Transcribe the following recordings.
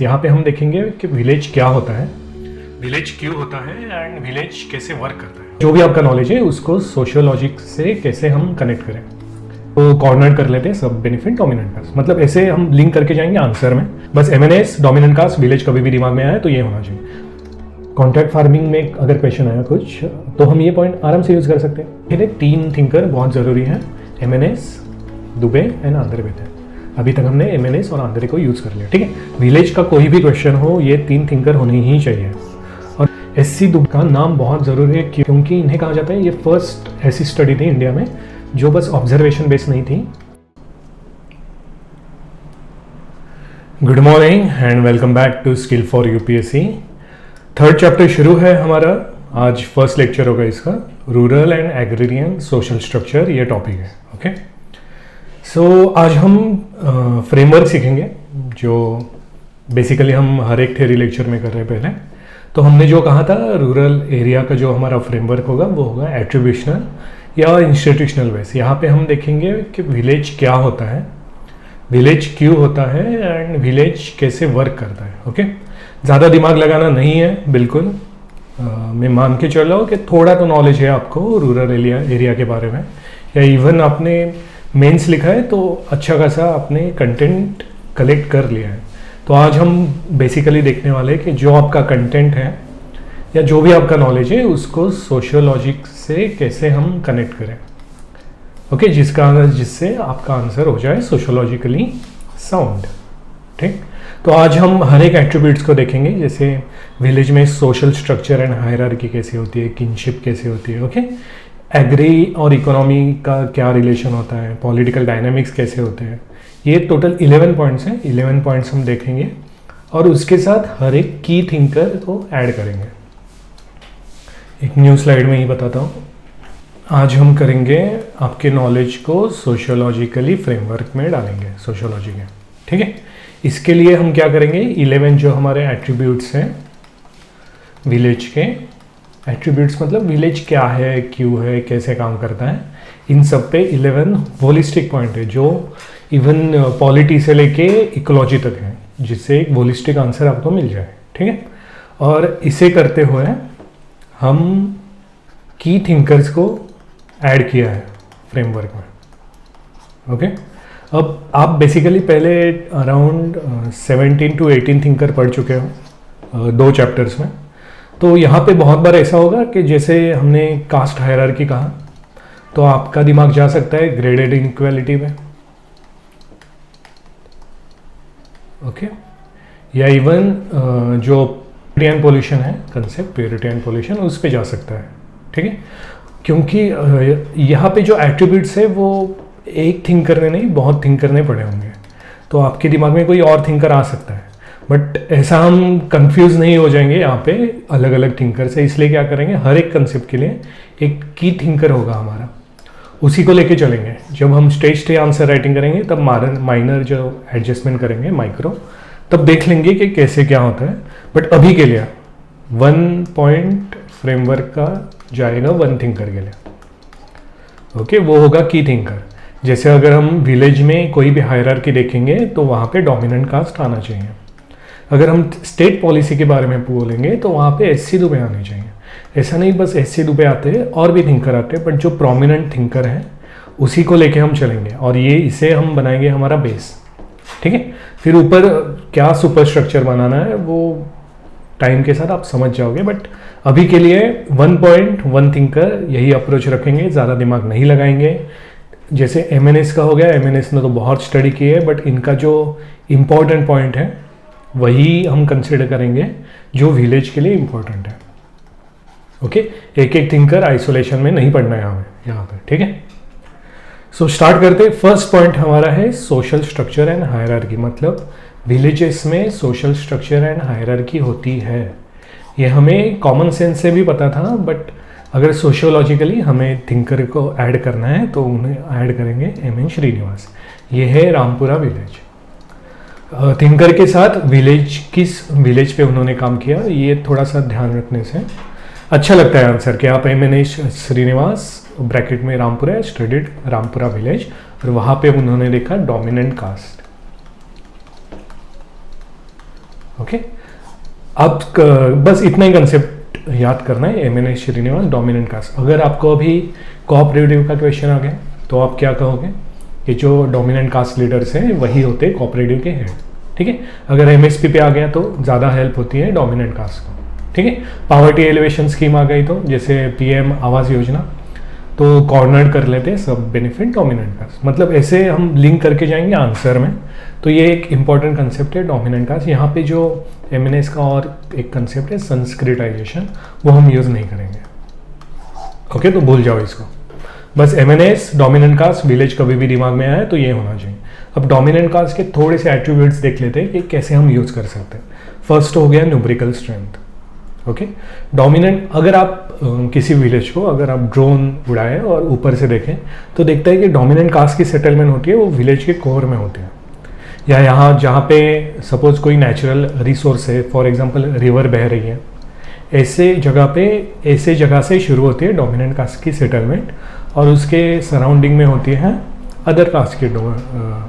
यहाँ पे हम देखेंगे कि विलेज क्या होता है, विलेज क्यों होता है एंड विलेज कैसे वर्क करता है। जो भी आपका नॉलेज है उसको सोशियोलॉजिक से कैसे हम कनेक्ट करें, तो कोऑर्डिनेट कर लेते हैं सब बेनिफिट डोमिनेंट कास्ट। मतलब ऐसे हम लिंक करके जाएंगे आंसर में। बस एमएनएस डोमिनेंट कास्ट विलेज कभी भी दिमाग में आया तो ये होना चाहिए। कॉन्ट्रैक्ट फार्मिंग में अगर क्वेश्चन आया कुछ तो हम ये पॉइंट आराम से यूज कर सकते हैं। फिर 3 थिंकर बहुत जरूरी है, एमएनएस, दुबे एंड आंध्रे बेटे। अभी तक हमने एमएनएस और आंध्रे को यूज कर लिया, ठीक है। विलेज का कोई भी क्वेश्चन हो ये 3 थिंकर होने ही चाहिए। और एससी दुबे का नाम बहुत जरूरी है क्योंकि इन्हें कहा जाता है ये फर्स्ट ऐसी स्टडी थी इंडिया में जो बस ऑब्जर्वेशन बेस्ड नहीं थी। Good morning and welcome back to skill for UPSC. 3rd chapter शुरू है हमारा। आज फर्स्ट लेक्चर होगा इसका, rural and agrarian social structure, ये टॉपिक है। ओके, सो आज हम फ्रेमवर्क सीखेंगे जो बेसिकली हम हर एक थ्योरी लेक्चर में कर रहे हैं। पहले तो हमने जो कहा था रूरल एरिया का जो हमारा फ्रेमवर्क होगा वो होगा एट्रीब्यूशनल या इंस्टीट्यूशनल बेस। यहाँ पे हम देखेंगे कि विलेज क्या होता है, विलेज क्यों होता है एंड विलेज कैसे वर्क करता है। ओके, ज़्यादा दिमाग लगाना नहीं है बिल्कुल। मैं मान के चल रहा हूँ कि थोड़ा तो नॉलेज है आपको रूरल एरिया के बारे में, या इवन आपने मेंस लिखा है तो अच्छा खासा आपने कंटेंट कलेक्ट कर लिया है। तो आज हम बेसिकली देखने वाले हैं कि जो आपका कंटेंट है या जो भी आपका नॉलेज है उसको सोशियोलॉजिक से कैसे हम कनेक्ट करें। ओके, जिससे आपका आंसर हो जाए सोशियोलॉजिकली साउंड। ठीक, तो आज हम हर एक एट्रीब्यूट्स को देखेंगे, जैसे विलेज में सोशल स्ट्रक्चर एंड हायरार्की कैसे होती है, किनशिप कैसे होती है। ओके, एग्री और इकोनॉमी का क्या रिलेशन होता है, पॉलिटिकल डायनामिक्स कैसे होते हैं। ये टोटल 11 पॉइंट्स हैं। 11 पॉइंट्स हम देखेंगे और उसके साथ हर एक की थिंकर को ऐड करेंगे। एक न्यू स्लाइड में ही बताता हूँ। आज हम करेंगे आपके नॉलेज को सोशियोलॉजिकली फ्रेमवर्क में डालेंगे, सोशियोलॉजी के। ठीक है, इसके लिए हम क्या करेंगे, 11 जो हमारे एट्रीब्यूट्स हैं विलेज के, एट्रीब्यूट्स मतलब विलेज क्या है, क्यों है, कैसे काम करता है, इन सब पे 11 होलिस्टिक पॉइंट है जो इवन पॉलिटी से लेके इकोलॉजी तक है, जिससे एक होलिस्टिक आंसर आपको मिल जाए। ठीक है, और इसे करते हुए हम की थिंकर्स को ऐड किया है फ्रेमवर्क में। ओके, अब आप बेसिकली पहले अराउंड 17 to 18 थिंकर पढ़ चुके हो 2 चैप्टर्स में। तो यहाँ पे बहुत बार ऐसा होगा कि जैसे हमने कास्ट हायरार्की कहा तो आपका दिमाग जा सकता है ग्रेडेड इनइक्वालिटी में। ओके, या इवन जो प्योरिटी एंड पोल्यूशन है, कंसेप्ट प्योरिटी एंड पोल्यूशन, उस पे जा सकता है। ठीक है, क्योंकि यहाँ पे जो एट्रीब्यूट्स है वो एक थिंकर ने नहीं बहुत थिंकर ने पढ़े होंगे, तो आपके दिमाग में कोई और थिंकर आ सकता है, बट ऐसा हम कंफ्यूज नहीं हो जाएंगे यहाँ पे अलग अलग थिंकर से। इसलिए क्या करेंगे, हर एक कंसेप्ट के लिए एक की थिंकर होगा हमारा, उसी को लेके चलेंगे। जब हम स्टेज आंसर राइटिंग करेंगे तब माइनर जो एडजस्टमेंट करेंगे माइक्रो, तब देख लेंगे कि कैसे क्या होता है। बट अभी के लिए 1 पॉइंट फ्रेमवर्क का जाएगा 1 थिंकर के लिए। ओके, वो होगा की थिंकर। जैसे अगर हम विलेज में कोई भी हायरार्की देखेंगे तो वहाँ पे डोमिनेंट कास्ट आना चाहिए। अगर हम स्टेट पॉलिसी के बारे में बोलेंगे तो वहाँ पे एससी दुबे आने चाहिए। ऐसा नहीं बस एससी दुबे आते हैं, और भी थिंकर आते हैं, बट जो प्रोमिनेंट थिंकर है उसी को लेके हम चलेंगे और ये इसे हम बनाएंगे हमारा बेस। ठीक है, फिर ऊपर क्या सुपर स्ट्रक्चर बनाना है वो टाइम के साथ आप समझ जाओगे, बट अभी के लिए 1 पॉइंट 1 थिंकर यही अप्रोच रखेंगे, ज़्यादा दिमाग नहीं लगाएंगे। जैसे एमएनएस का हो गया, एमएनएस ने तो बहुत स्टडी की है, बट इनका जो इम्पोर्टेंट पॉइंट है वही हम कंसिडर करेंगे जो विलेज के लिए इम्पोर्टेंट है। ओके, एक एक थिंकर आइसोलेशन में नहीं पढ़ना है हमें यहाँ पे। ठीक है, सो स्टार्ट करते। फर्स्ट पॉइंट हमारा है सोशल स्ट्रक्चर एंड हायरार्की, मतलब विलेजेस में सोशल स्ट्रक्चर एंड हायरार्की होती है। ये हमें कॉमन सेंस से भी पता था, बट अगर सोशियोलॉजिकली हमें थिंकर को ऐड करना है तो उन्हें ऐड करेंगे एम एन श्रीनिवास। ये है रामपुरा विलेज। थिंकर के साथ विलेज, किस विलेज पे उन्होंने काम किया, ये थोड़ा सा ध्यान रखने से अच्छा लगता है आंसर कि आप एम एन श्रीनिवास ब्रैकेट में रामपुरा स्टडीड रामपुरा विलेज, और वहाँ पे उन्होंने देखा डोमिनेंट कास्ट। ओके, अब बस इतना ही कंसेप्ट याद करना है, एमएनएस श्रीनिवास डोमिनेंट कास्ट। अगर आपको अभी कोऑपरेटिव का क्वेश्चन आ गया तो आप क्या कहोगे कि जो डोमिनेंट कास्ट लीडर्स हैं वही होते हैं कोऑपरेटिव के हेड, ठीक है। अगर एमएसपी पे आ गया तो ज़्यादा हेल्प होती है डोमिनेंट कास्ट को, ठीक है। पावर्टी एलिवेशन स्कीम आ गई तो जैसे पीएम आवास योजना, तो कॉर्नर कर लेते हैं सब बेनिफिट डोमिनेंट कास्ट। मतलब ऐसे हम लिंक करके जाएंगे आंसर में। तो ये एक इंपॉर्टेंट कंसेप्ट है डोमिनेंट कास्ट। यहाँ पे जो एमएनएस का और एक कंसेप्ट है संस्कृताइजेशन, वो हम यूज़ नहीं करेंगे, ओके। तो भूल जाओ इसको, बस एमएनएस डोमिनेंट कास्ट विलेज कभी भी दिमाग में आए तो ये होना चाहिए। अब डोमिनेंट कास्ट के थोड़े से एट्रीब्यूट्स देख लेते हैं कि कैसे हम यूज़ कर सकते हैं। फर्स्ट हो गया न्यूमेरिकल स्ट्रेंथ, ओके। डोमिनेंट, अगर आप किसी विलेज को अगर आप ड्रोन उड़ाएं और ऊपर से देखें तो देखता है कि डोमिनेंट कास्ट की सेटलमेंट होती है वो विलेज के कोर में होती है, या यहाँ जहाँ पे सपोज कोई नेचुरल रिसोर्स है, फॉर एग्जांपल रिवर बह रही है, ऐसे जगह से शुरू होती है डोमिनेंट कास्ट की सेटलमेंट, और उसके सराउंडिंग में होती है अदर कास्ट की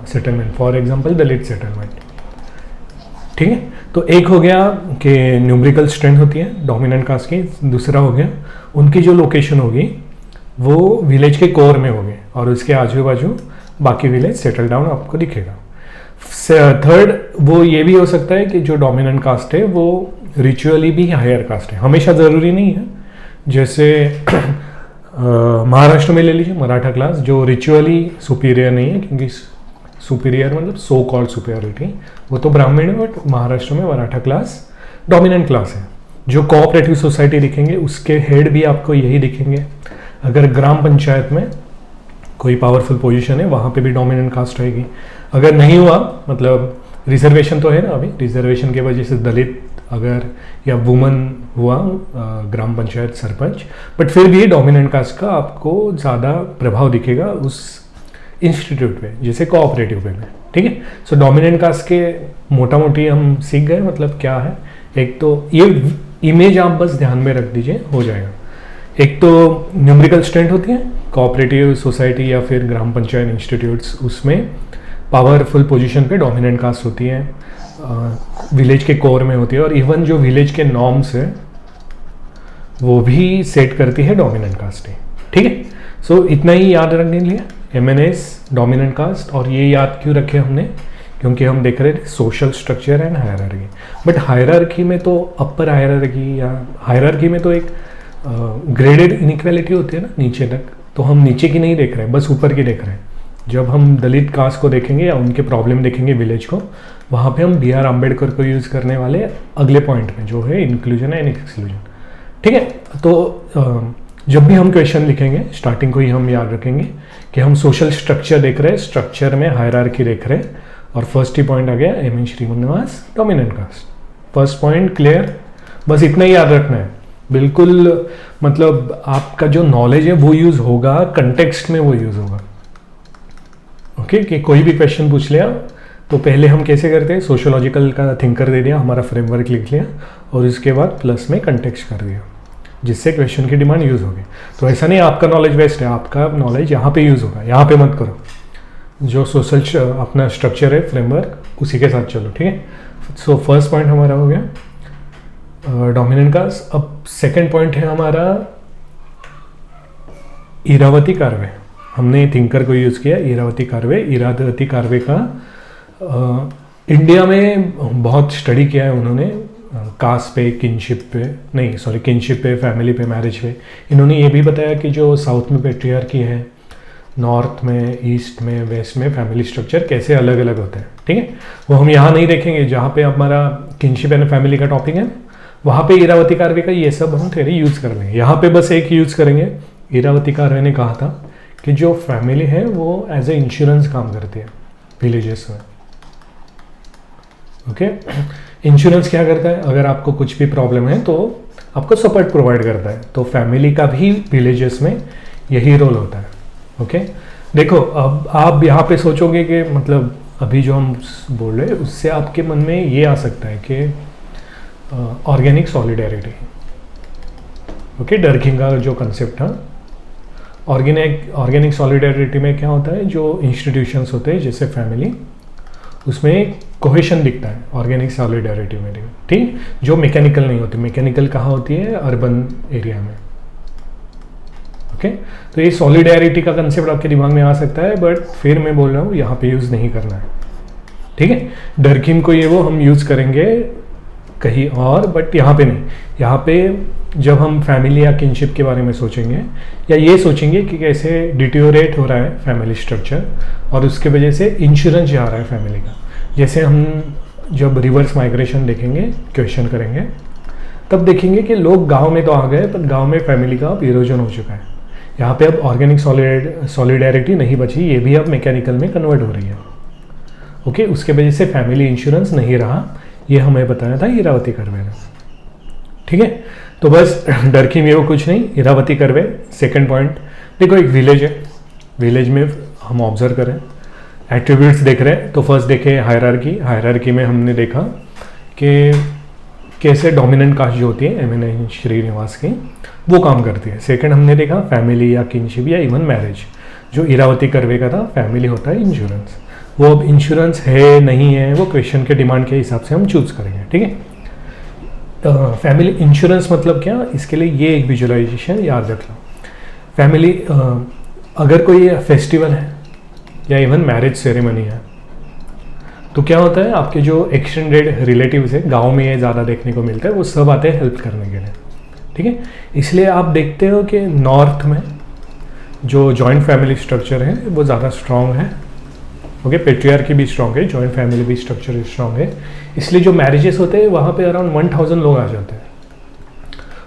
settlement, for example Dalit settlement, ठीक है। तो एक हो गया कि न्यूमेरिकल स्ट्रेंथ होती है डोमिनेंट कास्ट की। दूसरा हो गया उनकी जो लोकेशन होगी वो विलेज के कोर में होगी और उसके आजू बाजू बाकी विलेज सेटल डाउन आपको दिखेगा। थर्ड, वो ये भी हो सकता है कि जो डोमिनेंट कास्ट है वो रिचुअली भी हायर कास्ट है, हमेशा ज़रूरी नहीं है। जैसे महाराष्ट्र में ले लीजिए मराठा क्लास, जो रिचुअली सुपीरियर नहीं है, क्योंकि सुपीरियर मतलब सो कॉल्ड सुपीरियरिटी, वो तो ब्राह्मण है, बट महाराष्ट्र में मराठा क्लास डोमिनेंट क्लास है। जो कोऑपरेटिव सोसाइटी दिखेंगे उसके हेड भी आपको यही दिखेंगे। अगर ग्राम पंचायत में कोई पावरफुल पोजीशन है वहाँ पे भी डोमिनेंट कास्ट रहेगी। अगर नहीं हुआ, मतलब रिजर्वेशन तो है ना, अभी रिजर्वेशन की वजह से दलित अगर या वुमन हुआ ग्राम पंचायत सरपंच, बट फिर भी डोमिनेंट कास्ट का आपको ज़्यादा प्रभाव दिखेगा उस इंस्टीट्यूट पे, जैसे कोऑपरेटिव पे, ठीक है। सो डोमिनेंट कास्ट के मोटा मोटी हम सीख गए, मतलब क्या है। एक तो ये इमेज आप बस ध्यान में रख दीजिए, हो जाएगा। एक तो न्यूमेरिकल स्ट्रेंथ होती है कोऑपरेटिव सोसाइटी या फिर ग्राम पंचायत इंस्टीट्यूट्स, उसमें पावरफुल पोजीशन पे डोमिनेंट कास्ट होती है, विलेज के कोर में होती है, और इवन जो विलेज के नॉर्म्स है वो भी सेट करती है डोमिनेंट कास्ट है, ठीक है। सो इतना ही याद रखने के लिए एमएनएस डोमिनेंट कास्ट। और ये याद क्यों रखे हमने, क्योंकि हम देख रहे थे social structure and hierarchy. But hierarchy में तो अपर हायरार्की या हायरार्की में तो एक ग्रेडेड इनइक्वालिटी होती है ना नीचे तक, तो हम नीचे की नहीं देख रहे हैं, बस ऊपर की देख रहे हैं। जब हम दलित कास्ट को देखेंगे या उनके प्रॉब्लम देखेंगे विलेज को, वहाँ पे हम बी.आर. अम्बेडकर को यूज़ करने वाले अगले पॉइंट में, जो है इंक्लूजन एंड एक्सक्लूजन, ठीक है। तो जब भी हम क्वेश्चन लिखेंगे स्टार्टिंग को ही हम याद रखेंगे कि हम सोशल स्ट्रक्चर देख रहे हैं, स्ट्रक्चर में हायरार्की देख रहे हैं, और फर्स्ट ही पॉइंट आ गया M N. Srinivas dominant caste. First point clear, बस इतना ही याद रखना है बिल्कुल। मतलब आपका जो नॉलेज है वो यूज़ होगा, कंटेक्स्ट में वो यूज़ होगा, ओके। कि कोई भी क्वेश्चन पूछ लिया तो पहले हम कैसे करते हैं, सोशियोलॉजिकल का थिंकर दे दिया, हमारा फ्रेमवर्क लिख लिया, और उसके बाद प्लस में कंटेक्स्ट कर दिया, जिससे क्वेश्चन की डिमांड यूज़ होगी। तो ऐसा नहीं आपका नॉलेज वेस्ट है, आपका नॉलेज यहाँ पे यूज़ होगा, यहाँ पे मत करो। जो सोशल अपना स्ट्रक्चर है फ्रेमवर्क उसी के साथ चलो, ठीक है। सो फर्स्ट पॉइंट हमारा हो गया डोमिनेंट कास्ट। अब सेकंड पॉइंट है हमारा इरावती कार्वे। हमने थिंकर को यूज़ किया, इरावती कार्वे का इंडिया में बहुत स्टडी किया है उन्होंने, कास्ट पे, किनशिप पे, फैमिली पे, मैरिज पे। इन्होंने ये भी बताया कि जो साउथ में पेट्रियार्की है, नॉर्थ में, ईस्ट में, वेस्ट में फैमिली स्ट्रक्चर कैसे अलग अलग होते हैं, ठीक है। वो हम यहाँ नहीं देखेंगे, जहाँ पे हमारा किनशिप एंड फैमिली का टॉपिक है वहाँ पे इरावती कार्वे का ये सब हम थ्योरी यूज़ कर लेंगे। यहाँ पे बस एक यूज़ करेंगे, इरावती कार्वे ने कहा था कि जो फैमिली है वो एज ए इंश्योरेंस काम करती है विलेजेस में, ओके। इंश्योरेंस क्या करता है, अगर आपको कुछ भी प्रॉब्लम है तो आपको सपोर्ट प्रोवाइड करता है, तो फैमिली का भी विलेजेस में यही रोल होता है, ओके। देखो अब आप यहाँ पे सोचोगे कि मतलब अभी जो हम बोल रहे हैं उससे आपके मन में ये आ सकता है कि ऑर्गेनिक सॉलिडेरिटी, ओके, डरकिंग का जो कंसेप्ट था। ऑर्गेनिक सॉलिडेरिटी में क्या होता है, जो इंस्टीट्यूशंस होते हैं जैसे फैमिली, उसमें कोहेशन दिखता है ऑर्गेनिक सॉलिडेरिटी में, ठीक, जो मैकेनिकल नहीं होती। मैकेनिकल कहाँ होती है? अर्बन एरिया में। ओके, तो ये सॉलिडेरिटी का कंसेप्ट आपके दिमाग में आ सकता है, बट फिर मैं बोल रहा हूँ यहाँ पे यूज़ नहीं करना है, ठीक है। डरकिम को ये वो हम यूज़ करेंगे कहीं और, बट यहाँ पे नहीं। यहाँ पे जब हम फैमिली या किनशिप के बारे में सोचेंगे या ये सोचेंगे कि कैसे डिटेरियोरेट हो रहा है फैमिली स्ट्रक्चर और उसके वजह से इंश्योरेंस जा रहा है फैमिली का। जैसे हम जब रिवर्स माइग्रेशन देखेंगे, क्वेश्चन करेंगे, तब देखेंगे कि लोग गांव में तो आ गए, पर गांव में फैमिली का अब इरोजन हो चुका है। यहाँ पे अब ऑर्गेनिक सॉलिडेरिटी नहीं बची, ये भी अब मैकेनिकल में कन्वर्ट हो रही है। ओके, उसके वजह से फैमिली इंश्योरेंस नहीं रहा, ये हमें बताया था इरावती कर्वे ने, ठीक है। तो बस डरकिम ये वो कुछ नहीं, इरावती कर्वे। सेकंड पॉइंट देखो, एक विलेज है, विलेज में हम ऑब्जर्व करें, एट्रीब्यूट्स देख रहे हैं। तो फर्स्ट देखे हायरार्की में हमने देखा कि कैसे डोमिनेंट कास्ट जो होती है एम श्रीनिवास की, वो काम करती है। सेकंड हमने देखा फैमिली या किनशिप या इवन मैरिज, जो इरावती कर्वे का था, फैमिली होता है इंश्योरेंस। वो अब इंश्योरेंस है नहीं है, वो क्वेश्चन के डिमांड के हिसाब से हम चूज करेंगे, ठीक है। फैमिली इंश्योरेंस मतलब क्या, इसके लिए ये एक विजुअलाइजेशन याद रख लो। फैमिली अगर कोई फेस्टिवल है या इवन मैरिज सेरेमनी है, तो क्या होता है, आपके जो एक्सटेंडेड रिलेटिव्स है, गांव में ये ज़्यादा देखने को मिलता है, वो सब आते हैं हेल्प करने के लिए, ठीक है। इसलिए आप देखते हो कि नॉर्थ में जो जॉइंट फैमिली स्ट्रक्चर है वो ज़्यादा स्ट्रॉन्ग है। ओके, पेट्रियार्की भी स्ट्रॉन्ग है, जॉइंट फैमिली भी स्ट्रक्चर स्ट्रॉन्ग है, इसलिए जो मैरिजेस होते हैं वहाँ पे अराउंड 1000 लोग आ जाते हैं।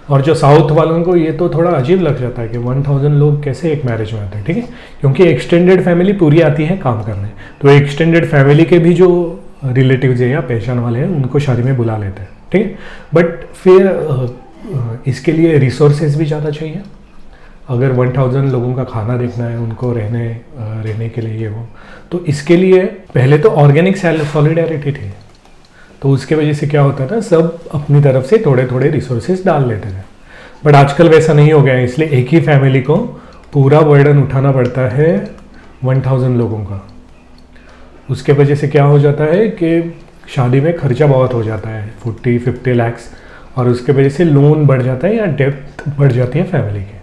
और जो साउथ वालों को ये तो थोड़ा अजीब लग जाता है कि 1000 लोग कैसे एक मैरिज में आते हैं, ठीक है, क्योंकि एक्सटेंडेड फैमिली पूरी आती है काम करने। तो एक्सटेंडेड फैमिली के भी जो रिलेटिव्स है या पहचान वाले हैं उनको शादी में बुला लेते हैं, ठीक है। बट फिर इसके लिए रिसोर्सेज भी ज़्यादा चाहिए। अगर 1000 लोगों का खाना देखना है, उनको रहने के लिए ये वो, तो इसके लिए पहले तो ऑर्गेनिक सॉलिडेरिटी थी, तो उसके वजह से क्या होता था, सब अपनी तरफ से थोड़े थोड़े रिसोर्सेज डाल लेते थे। बट आजकल वैसा नहीं हो गया है, इसलिए एक ही फैमिली को पूरा बर्डन उठाना पड़ता है 1000 लोगों का। उसके वजह से क्या हो जाता है कि शादी में खर्चा बहुत हो जाता है, 40-50 लाख्स, और उसके वजह से लोन बढ़ जाता है या डेप्थ बढ़ जाती है फैमिली की,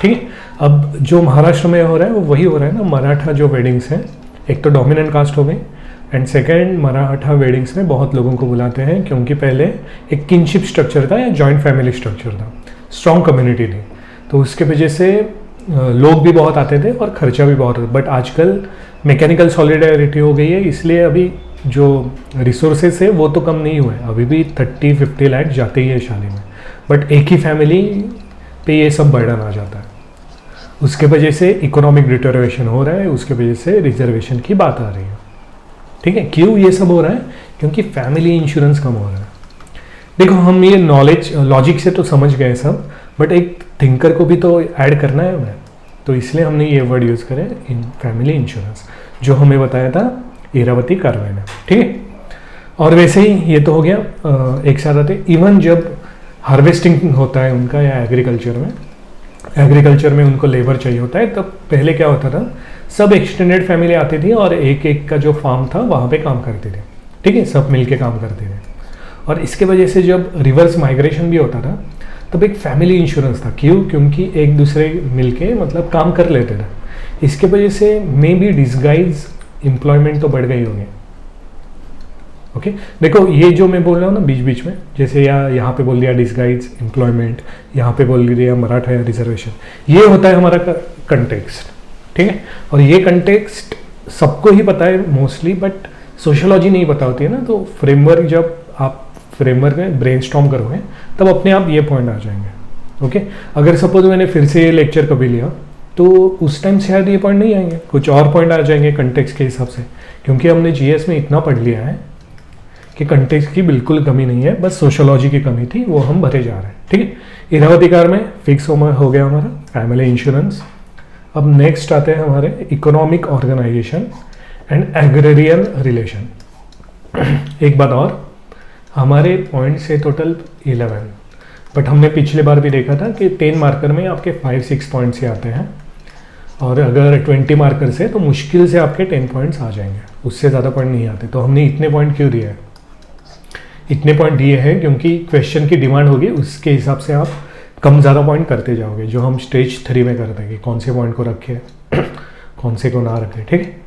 ठीक है। अब जो महाराष्ट्र में हो रहा है वो वही हो रहा है ना, मराठा जो वेडिंग्स हैं, एक तो डोमिनेंट कास्ट हो गई, एंड सेकेंड मराठा वेडिंग्स में बहुत लोगों को बुलाते हैं, क्योंकि पहले एक किनशिप स्ट्रक्चर था या जॉइंट फैमिली स्ट्रक्चर था, स्ट्रॉन्ग कम्युनिटी थी, तो उसके वजह से लोग भी बहुत आते थे और खर्चा भी बहुत होता। बट आजकल मैकेनिकल सॉलिडेरिटी हो गई है, इसलिए अभी जो रिसोर्सेज है वो तो कम नहीं हुए, अभी भी 30-50 लाख जाते ही है शादी में, बट एक ही फैमिली पे ये सब बर्डन आ जाता है। उसके वजह से इकोनॉमिक डिटेरियोरेशन हो रहा है, उसके वजह से रिजर्वेशन की बात आ रही है, ठीक है। क्यों ये सब हो रहा है? क्योंकि फैमिली इंश्योरेंस कम हो रहा है। देखो, हम ये नॉलेज लॉजिक से तो समझ गए सब, बट एक थिंकर को भी तो ऐड करना है हमें, तो इसलिए हमने ये वर्ड यूज़ करे, इन फैमिली इंश्योरेंस, जो हमें बताया था इरावती कर्वे ने, ठीक है। और वैसे ही ये तो हो गया एक साथ आते, इवन जब हार्वेस्टिंग होता है उनका या एग्रीकल्चर में उनको लेबर चाहिए होता है, तब पहले क्या होता था, सब एक्सटेंडेड फैमिली आती थी और एक एक का जो फार्म था वहाँ पे काम करते थे, ठीक है, सब मिलके काम करते थे। और इसके वजह से जब रिवर्स माइग्रेशन भी होता था तब एक फैमिली इंश्योरेंस था। क्यों? क्योंकि एक दूसरे मिलके मतलब काम कर लेते थे। इसके वजह से मे बी डिस्गाइज एम्प्लॉयमेंट तो बढ़ गई होगी। ओके, देखो ये जो मैं बोल रहा हूँ ना बीच बीच में, जैसे यहाँ पे बोल दिया डिस्गाइज एम्प्लॉयमेंट, यहाँ पे बोल दिया मराठा या रिजर्वेशन, ये होता है हमारा कंटेक्स्ट, ठीक है। और ये कंटेक्स्ट सबको ही पता है मोस्टली, बट सोशियोलॉजी नहीं पता होती है ना, तो फ्रेमवर्क जब आप फ्रेमवर्क में ब्रेनस्टॉर्म करोगे तब अपने आप ये पॉइंट आ जाएंगे। ओके, अगर सपोज मैंने फिर से ये लेक्चर कभी लिया तो उस टाइम शायद ये पॉइंट नहीं आएंगे, कुछ और पॉइंट आ जाएंगे कंटेक्स्ट के हिसाब से, क्योंकि हमने जीएस में इतना पढ़ लिया है कि कंटेक्स्ट की बिल्कुल कमी नहीं है, बस सोशियोलॉजी की कमी थी, वो हम भरे जा रहे हैं, ठीक है। इरावती कार में फिक्स हो गया हमारा फैमिली इंश्योरेंस। अब नेक्स्ट आते हैं हमारे economic organisation and agrarian relation. एक बात और, हमारे पॉइंट से टोटल 11, बट हमने पिछले बार भी देखा था कि 10 मार्कर में आपके 5-6 पॉइंट्स ही आते हैं। और अगर 20 मार्कर्स है तो मुश्किल से आपके 10 पॉइंट्स आ जाएंगे, उससे ज़्यादा पॉइंट नहीं आते। तो हमने इतने पॉइंट क्यों दिए हैं? इतने पॉइंट दिए हैं क्योंकि क्वेश्चन की डिमांड होगी, उसके हिसाब से आप कम ज़्यादा पॉइंट करते जाओगे, जो हम स्टेज 3 में करते हैं कि कौन से पॉइंट को रखे कौन से को ना रखे, ठीक है।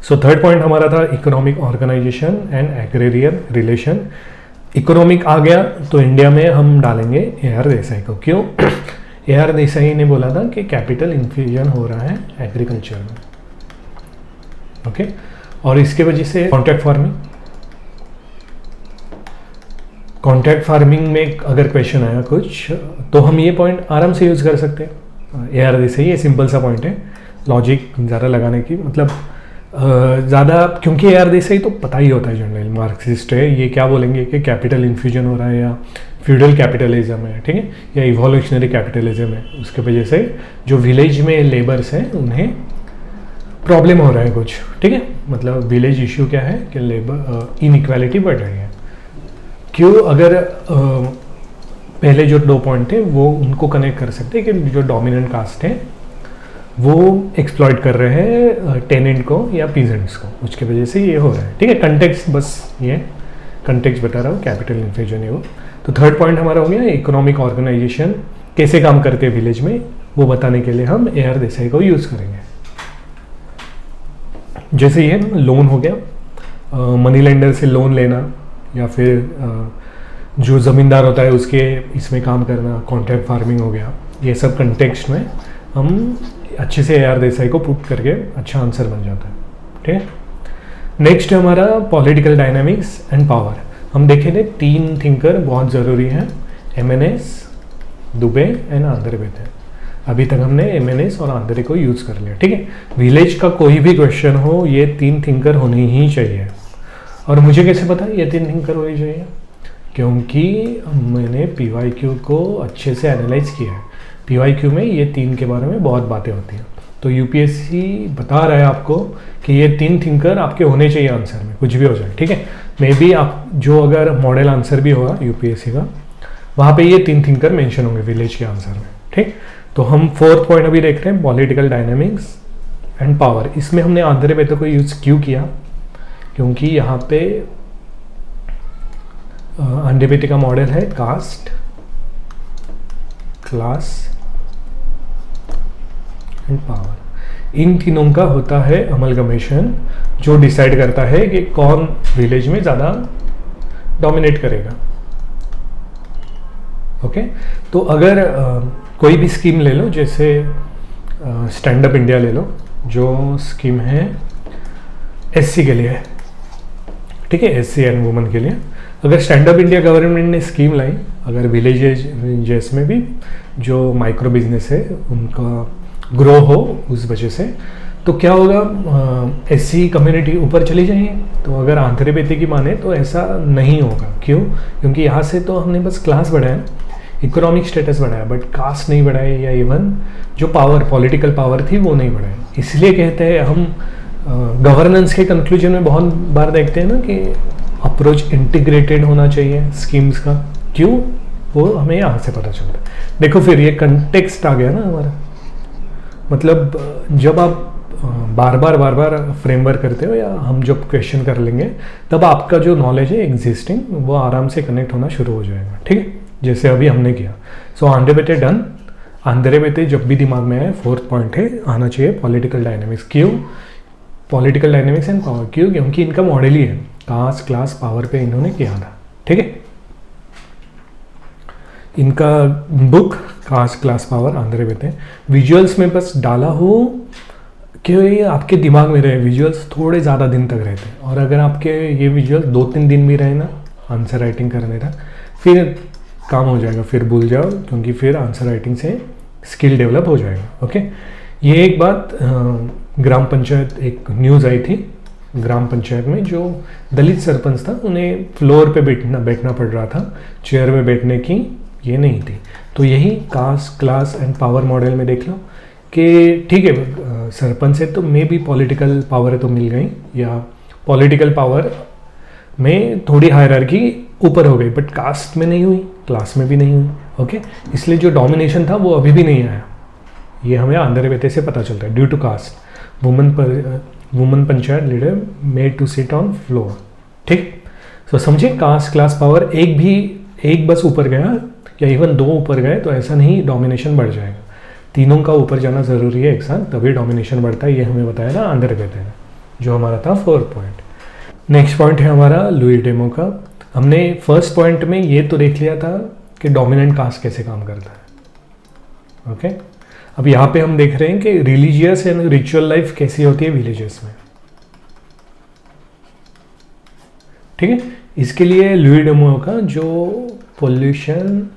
सो थर्ड पॉइंट हमारा था economic organisation and agrarian relation. Economic आ गया तो इंडिया में हम डालेंगे AR देसाई को। क्यों? AR देसाई ने बोला था कि कैपिटल इन्फ्यूजन हो रहा है एग्रीकल्चर में, ओके। और इसके वजह से कॉन्ट्रैक्ट फार्मिंग में अगर क्वेश्चन आया कुछ तो हम ये पॉइंट आराम से यूज़ कर सकते हैं। AR देसाई ये सिंपल सा पॉइंट है, लॉजिक ज़्यादा लगाने की मतलब ज़्यादा, क्योंकि AR देसाई तो पता ही होता है, जनरल मार्क्सिस्ट है, ये क्या बोलेंगे कि कैपिटल इन्फ्यूजन हो रहा है या फ्यूडल कैपिटलिज्म है, ठीक है, या इवोल्यूशनरी कैपिटलिज्म है। उसके वजह से जो विलेज में लेबर्स हैं उन्हें प्रॉब्लम हो रहा है कुछ, ठीक है। मतलब विलेज इशू क्या है कि लेबर इनइक्वालिटी बढ़ रही है। क्यों? अगर पहले जो 2 पॉइंट थे वो उनको कनेक्ट कर सकते हैं कि जो डोमिनेंट कास्ट है वो एक्सप्लॉइट कर रहे हैं टेनेंट को या पीजेंट्स को, उसके वजह से ये हो रहा है, ठीक है। कंटेक्स्ट, बस ये कंटेक्स्ट बता रहा हूँ, कैपिटल इन्फ्यूजन है वो। तो थर्ड पॉइंट हमारा हो गया इकोनॉमिक ऑर्गेनाइजेशन कैसे काम करते हैं विलेज में, वो बताने के लिए हम AR देसाई को यूज़ करेंगे। जैसे ये लोन हो गया, मनी लेंडर से लोन लेना, या फिर जो ज़मींदार होता है उसके इसमें काम करना, कॉन्ट्रैक्ट फार्मिंग हो गया, ये सब कंटेक्स्ट में हम अच्छे से AR देसाई को पुट करके अच्छा आंसर बन जाता है, ठीक है। नेक्स्ट है हमारा पॉलिटिकल डायनामिक्स एंड पावर। हम देखे थे 3 थिंकर बहुत ज़रूरी हैं, MNS, दुबे एंड आंद्रे बेते। अभी तक हमने MNS और आंद्रे को यूज़ कर लिया, ठीक है। विलेज का कोई भी क्वेश्चन हो ये 3 थिंकर होनी ही चाहिए। और मुझे कैसे पता ये 3 थिंकर होनी चाहिए? क्योंकि मैंने PYQ को अच्छे से एनालाइज किया है। PYQ में ये 3 के बारे में बहुत बातें होती हैं, तो UPSC बता रहा है आपको कि ये 3 थिंकर आपके होने चाहिए आंसर में, कुछ भी हो जाए, ठीक है। मे बी आप जो अगर मॉडल आंसर भी होगा UPSC का, वहाँ पे ये 3 थिंकर मेंशन होंगे विलेज के आंसर में, ठीक। तो हम 4th पॉइंट अभी देख रहे हैं पॉलिटिकल डायनामिक्स एंड पावर। इसमें हमने आंद्रे बेते को यूज़ क्यों किया? क्योंकि यहाँ पे आंद्रे बेते का मॉडल है कास्ट, क्लास एंड पावर। इन तीनों का होता है अमलगमेशन, जो डिसाइड करता है कि कौन विलेज में ज़्यादा डोमिनेट करेगा, ओके। तो अगर कोई भी स्कीम ले लो, जैसे स्टैंड अप इंडिया ले लो, जो स्कीम है SC के लिए, ठीक है, SC एंड वुमेन के लिए। अगर स्टैंड अप इंडिया गवर्नमेंट ने स्कीम लाई, अगर विलेजेस में भी जो माइक्रो बिजनेस है उनका ग्रो हो उस वजह से, तो क्या होगा, SC कम्युनिटी ऊपर चली जाएंगे। तो अगर आंद्रे बेते की माने तो ऐसा नहीं होगा। क्यों? क्योंकि यहाँ से तो हमने बस क्लास बढ़ाया, इकोनॉमिक स्टेटस बढ़ाया, बट कास्ट नहीं बढ़ाए, या इवन जो पावर, पॉलिटिकल पावर थी वो नहीं बढ़ाए। इसलिए कहते हैं हम गवर्नेंस के कंक्लूजन में बहुत बार देखते हैं ना कि अप्रोच इंटीग्रेटेड होना चाहिए स्कीम्स का। क्यों? वो हमें यहाँ से पता चलता है। देखो फिर ये कंटेक्स्ट आ गया ना हमारा, मतलब जब आप बार बार फ्रेमवर्क करते हो, या हम जब क्वेश्चन कर लेंगे, तब आपका जो नॉलेज है एग्जिस्टिंग वो आराम से कनेक्ट होना शुरू हो जाएगा, ठीक है, जैसे अभी हमने किया। So Andre Beteille done. Andre Beteille जब भी दिमाग में आए, 4th पॉइंट है आना चाहिए पॉलिटिकल डायनेमिक्स। क्यों? Political dynamics and power. क्यों? क्योंकि इनका मॉडल ही है, कास्ट, क्लास, पावर पे इन्होंने किया था, ठीक है। इनका book caste, class, power, Andre Beteille. Visuals में बस डाला हो कि ये आपके दिमाग में रहे, विजुअल्स थोड़े ज़्यादा दिन तक रहते हैं। और अगर आपके ये विजुअल्स 2-3 दिन भी रहे ना आंसर राइटिंग करने तक, फिर काम हो जाएगा, फिर भूल जाओ, क्योंकि फिर आंसर राइटिंग से स्किल डेवलप हो जाएगा, ओके। ये एक बात, ग्राम पंचायत, एक न्यूज़ आई थी ग्राम पंचायत में, जो दलित सरपंच था उन्हें फ्लोर पे बैठना पड़ रहा था, चेयर में बैठने की ये नहीं थी। तो यही caste, class and power model में देख लो कि ठीक है, सरपंच है तो मे भी पॉलिटिकल पावर है तो मिल गई, या पॉलिटिकल पावर में थोड़ी हायरार्की ऊपर हो गई, बट कास्ट में नहीं हुई, क्लास में भी नहीं हुई, ओके। इसलिए जो डोमिनेशन था वो अभी भी नहीं आया, ये हमें आंध्र वेते से पता चलता है। Due to caste woman panchayat leader made to sit on floor. ठीक, तो समझे कास्ट क्लास पावर एक बस ऊपर गया या इवन 2 ऊपर गए तो ऐसा नहीं डोमिनेशन बढ़ जाएगा, तीनों का ऊपर जाना ज़रूरी है एक साथ, तभी डोमिनेशन बढ़ता है। ये हमें बताया ना आंध्र वेते ने, जो हमारा था 4 पॉइंट। नेक्स्ट पॉइंट है हमारा लुई डेमो का। हमने फर्स्ट पॉइंट में ये तो देख लिया था कि डोमिनेंट कास्ट कैसे काम करता है। ओके, अब यहाँ पे हम देख रहे हैं कि रिलीजियस एंड रिचुअल लाइफ कैसी होती है विलेजेस में। ठीक है, इसके लिए लुई डेमो का जो पोल्यूशन